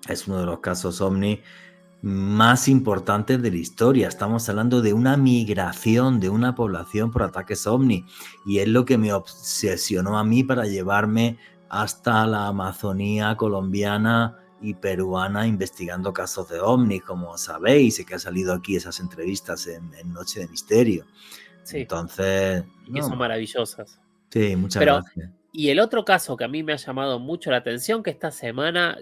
es uno de los casos ovni más importantes de la historia. Estamos hablando de una migración de una población por ataques ovni, y es lo que me obsesionó a mí para llevarme hasta la Amazonía colombiana y peruana investigando casos de ovni, como sabéis, y que ha salido aquí esas entrevistas en Noche de Misterio. Sí. Entonces, que son maravillosas. Sí, muchas Pero, gracias. y el otro caso que a mí me ha llamado mucho la atención, que esta semana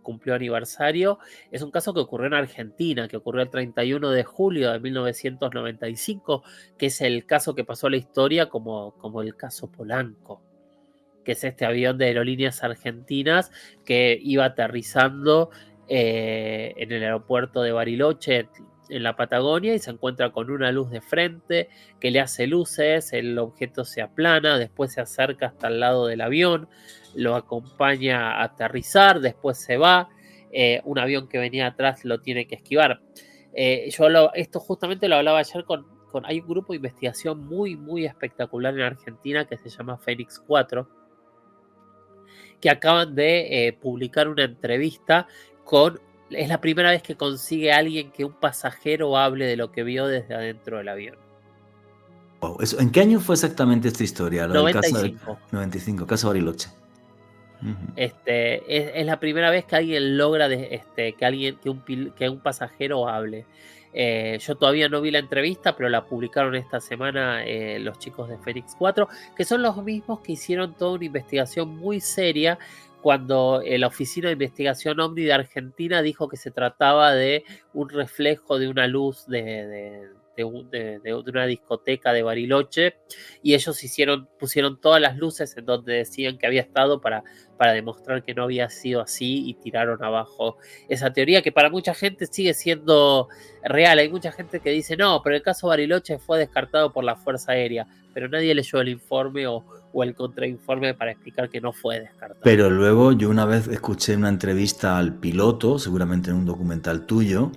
cumplió aniversario, es un caso que ocurrió en Argentina, que ocurrió el 31 de julio de 1995, que es el caso que pasó a la historia como el caso Polanco, que es este avión de Aerolíneas Argentinas que iba aterrizando en el aeropuerto de Bariloche, en la Patagonia, y se encuentra con una luz de frente que le hace luces, el objeto se aplana, después se acerca hasta el lado del avión, lo acompaña a aterrizar, después se va, un avión que venía atrás lo tiene que esquivar. Esto justamente lo hablaba ayer hay un grupo de investigación muy, muy espectacular en Argentina que se llama Fénix 4, que acaban de publicar una entrevista es la primera vez que consigue alguien que un pasajero hable de lo que vio desde adentro del avión. Wow. ¿En qué año fue exactamente esta historia? Lo 95. Del caso 95, caso Bariloche. Es la primera vez que alguien logra que un pasajero hable. Yo todavía no vi la entrevista, pero la publicaron esta semana los chicos de Fénix 4, que son los mismos que hicieron toda una investigación muy seria cuando la Oficina de Investigación OVNI de Argentina dijo que se trataba de un reflejo de una luz de una discoteca de Bariloche, y ellos pusieron todas las luces en donde decían que había estado para demostrar que no había sido así, y tiraron abajo esa teoría que para mucha gente sigue siendo real. Hay mucha gente que dice no, pero el caso Bariloche fue descartado por la Fuerza Aérea, pero nadie leyó el informe o el contrainforme para explicar que no fue descartado. Pero luego yo una vez escuché una entrevista al piloto, seguramente en un documental tuyo,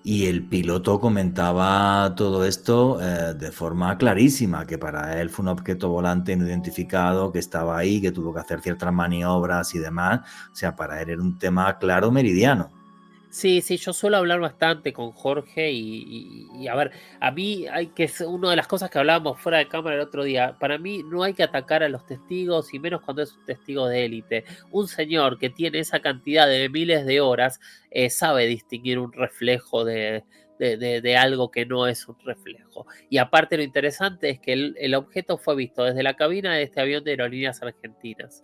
y el piloto comentaba todo esto de forma clarísima, que para él fue un objeto volante no identificado, que estaba ahí, que tuvo que hacer ciertas maniobras y demás. O sea, para él era un tema claro, meridiano. Sí, yo suelo hablar bastante con Jorge y a ver, a mí es una de las cosas que hablábamos fuera de cámara el otro día. Para mí no hay que atacar a los testigos, y menos cuando es un testigo de élite. Un señor que tiene esa cantidad de miles de horas sabe distinguir un reflejo de algo que no es un reflejo. Y aparte, lo interesante es que el objeto fue visto desde la cabina de este avión de Aerolíneas Argentinas.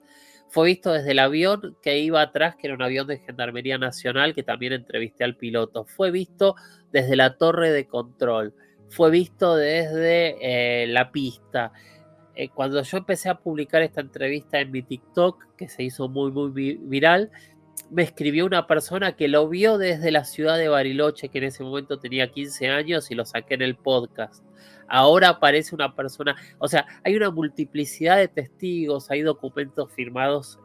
Fue visto desde el avión que iba atrás, que era un avión de Gendarmería Nacional, que también entrevisté al piloto. Fue visto desde la torre de control. Fue visto desde la pista. Cuando yo empecé a publicar esta entrevista en mi TikTok, que se hizo muy, muy viral, me escribió una persona que lo vio desde la ciudad de Bariloche, que en ese momento tenía 15 años, y lo saqué en el podcast. Ahora aparece una persona, o sea, hay una multiplicidad de testigos, hay documentos firmados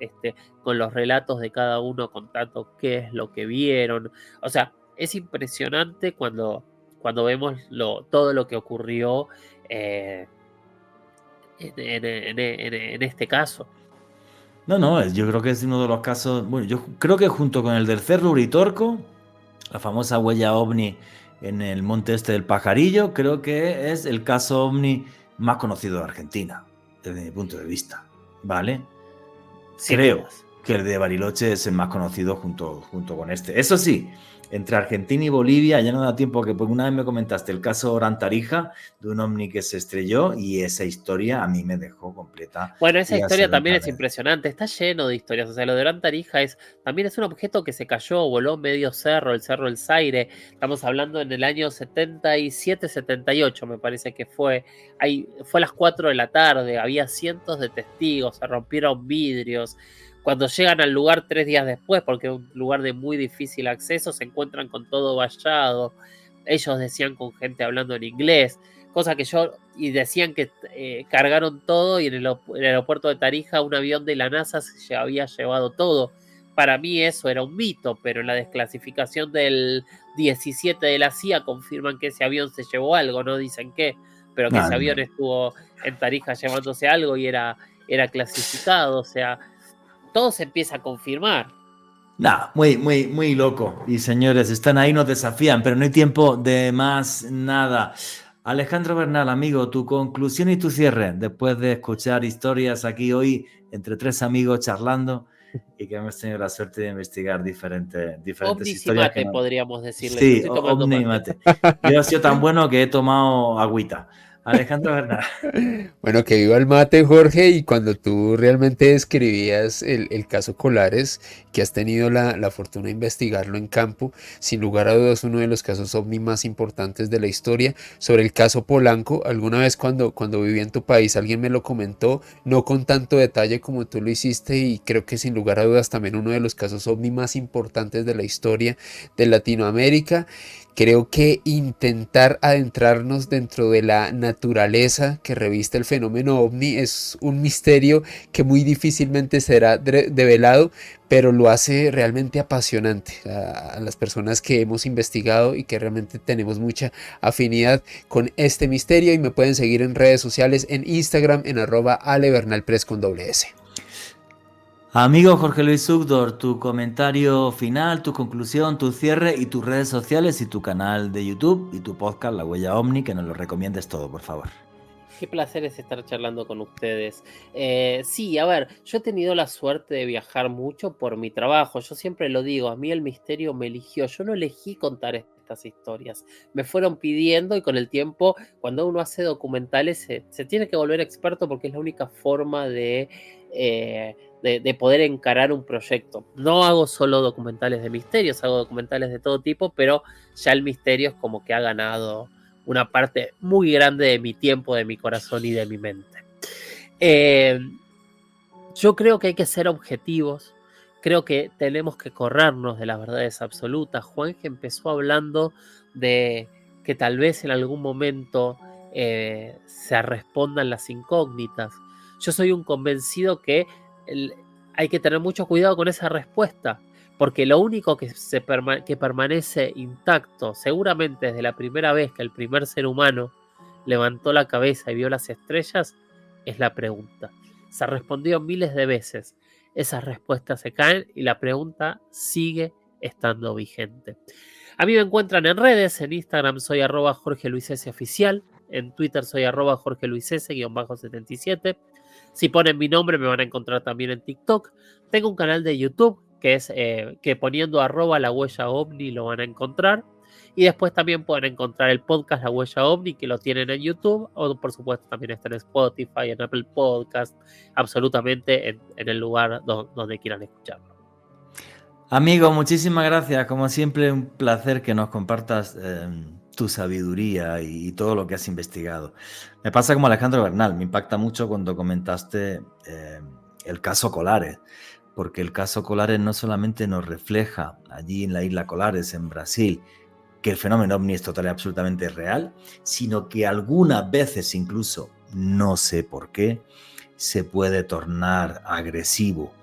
con los relatos de cada uno contando qué es lo que vieron. O sea, es impresionante cuando vemos todo lo que ocurrió en este caso. No, yo creo que es uno de los casos, bueno, yo creo que junto con el del Cerro Uritorco, la famosa huella ovni en el monte este del Pajarillo, creo que es el caso ovni más conocido de Argentina, desde mi punto de vista, ¿vale? Sin Creo dudas. que el de Bariloche es el más conocido junto con este. Eso sí, entre Argentina y Bolivia ya no da tiempo, que porque una vez me comentaste el caso Orantarija, de un ovni que se estrelló, y esa historia a mí me dejó completa. Bueno, esa historia también es impresionante, está lleno de historias. O sea, lo de Orantarija también es un objeto que se cayó, voló medio cerro, el Cerro El Zaire. Estamos hablando en el año 77, 78, me parece que fue. Fue a las 4 de la tarde, había cientos de testigos, se rompieron vidrios. Cuando llegan al lugar 3 días después, porque es un lugar de muy difícil acceso, se encuentran con todo vallado. Ellos decían con gente hablando en inglés, cosa que y decían que cargaron todo, y en el aeropuerto de Tarija un avión de la NASA se había llevado todo. Para mí eso era un mito, pero en la desclasificación del 17 de la CIA confirman que ese avión se llevó algo, no dicen qué, pero que ese avión estuvo en Tarija llevándose algo, y era era clasificado, o sea, todo se empieza a confirmar. Nah, muy loco. Y señores, están ahí, nos desafían, pero no hay tiempo de más nada. Alejandro Bernal, amigo, tu conclusión y tu cierre, después de escuchar historias aquí hoy entre tres amigos charlando y que hemos tenido la suerte de investigar diferentes Omnis y historias. mate, podríamos decirle. Yo Sí, estoy tomando Omni y mate. mate. Yo he sido tan bueno que he tomado agüita. Alejandro Bernal. Bueno, que viva el mate, Jorge, y cuando tú realmente describías el caso Colares, que has tenido la fortuna de investigarlo en campo, sin lugar a dudas uno de los casos ovni más importantes de la historia. Sobre el caso Polanco, alguna vez cuando viví en tu país alguien me lo comentó, no con tanto detalle como tú lo hiciste, y creo que sin lugar a dudas también uno de los casos ovni más importantes de la historia de Latinoamérica. Creo que intentar adentrarnos dentro de la naturaleza que reviste el fenómeno ovni es un misterio que muy difícilmente será develado, pero lo hace realmente apasionante a las personas que hemos investigado y que realmente tenemos mucha afinidad con este misterio. Y me pueden seguir en redes sociales, en Instagram, en @alebernalpress con doble S. Amigo Jorge Luis Zugdor, tu comentario final, tu conclusión, tu cierre y tus redes sociales y tu canal de YouTube y tu podcast La Huella Omni, que nos lo recomiendes todo, por favor. Qué placer es estar charlando con ustedes. Sí, a ver, yo he tenido la suerte de viajar mucho por mi trabajo. Yo siempre lo digo, a mí el misterio me eligió. Yo no elegí contar estas historias. Me fueron pidiendo y con el tiempo, cuando uno hace documentales, se tiene que volver experto porque es la única forma de poder encarar un proyecto. No hago solo documentales de misterios, hago documentales de todo tipo, pero ya el misterio es como que ha ganado una parte muy grande de mi tiempo, de mi corazón y de mi mente. Yo creo que hay que ser objetivos, creo que tenemos que corrernos de las verdades absolutas. Juanje empezó hablando de que tal vez en algún momento se respondan las incógnitas. Yo soy un convencido que hay que tener mucho cuidado con esa respuesta, porque lo único que permanece intacto, seguramente desde la primera vez que el primer ser humano levantó la cabeza y vio las estrellas, es la pregunta. Se respondió miles de veces, esas respuestas se caen y la pregunta sigue estando vigente. A mí me encuentran en redes, en Instagram soy @JorgeLuisS_oficial, en Twitter soy @JorgeLuisS_77. Si ponen mi nombre me van a encontrar también en TikTok. Tengo un canal de YouTube que es que poniendo @la huella ovni lo van a encontrar. Y después también pueden encontrar el podcast La Huella Ovni, que lo tienen en YouTube, o por supuesto también está en Spotify, en Apple Podcast, absolutamente en el lugar donde quieran escucharlo. Amigo, muchísimas gracias. Como siempre, un placer que nos compartas tu sabiduría y todo lo que has investigado. Me pasa como Alejandro Bernal, me impacta mucho cuando comentaste el caso Colares, porque el caso Colares no solamente nos refleja allí en la isla Colares, en Brasil, que el fenómeno ovni es total y absolutamente real, sino que algunas veces incluso, no sé por qué, se puede tornar agresivo.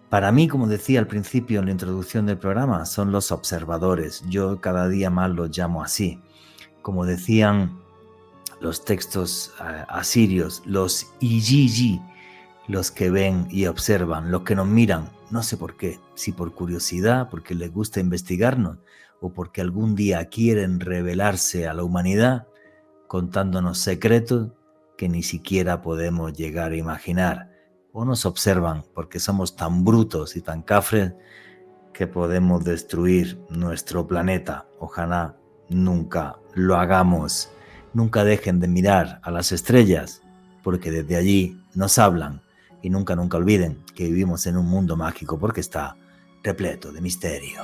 Para mí, como decía al principio en la introducción del programa, son los observadores. Yo cada día más los llamo así. Como decían los textos asirios, los Ijiji, los que ven y observan, los que nos miran, no sé por qué, si por curiosidad, porque les gusta investigarnos, o porque algún día quieren revelarse a la humanidad contándonos secretos que ni siquiera podemos llegar a imaginar, o nos observan porque somos tan brutos y tan cafres que podemos destruir nuestro planeta. Ojalá nunca lo hagamos. Nunca dejen de mirar a las estrellas, porque desde allí nos hablan, y nunca olviden que vivimos en un mundo mágico porque está repleto de misterio.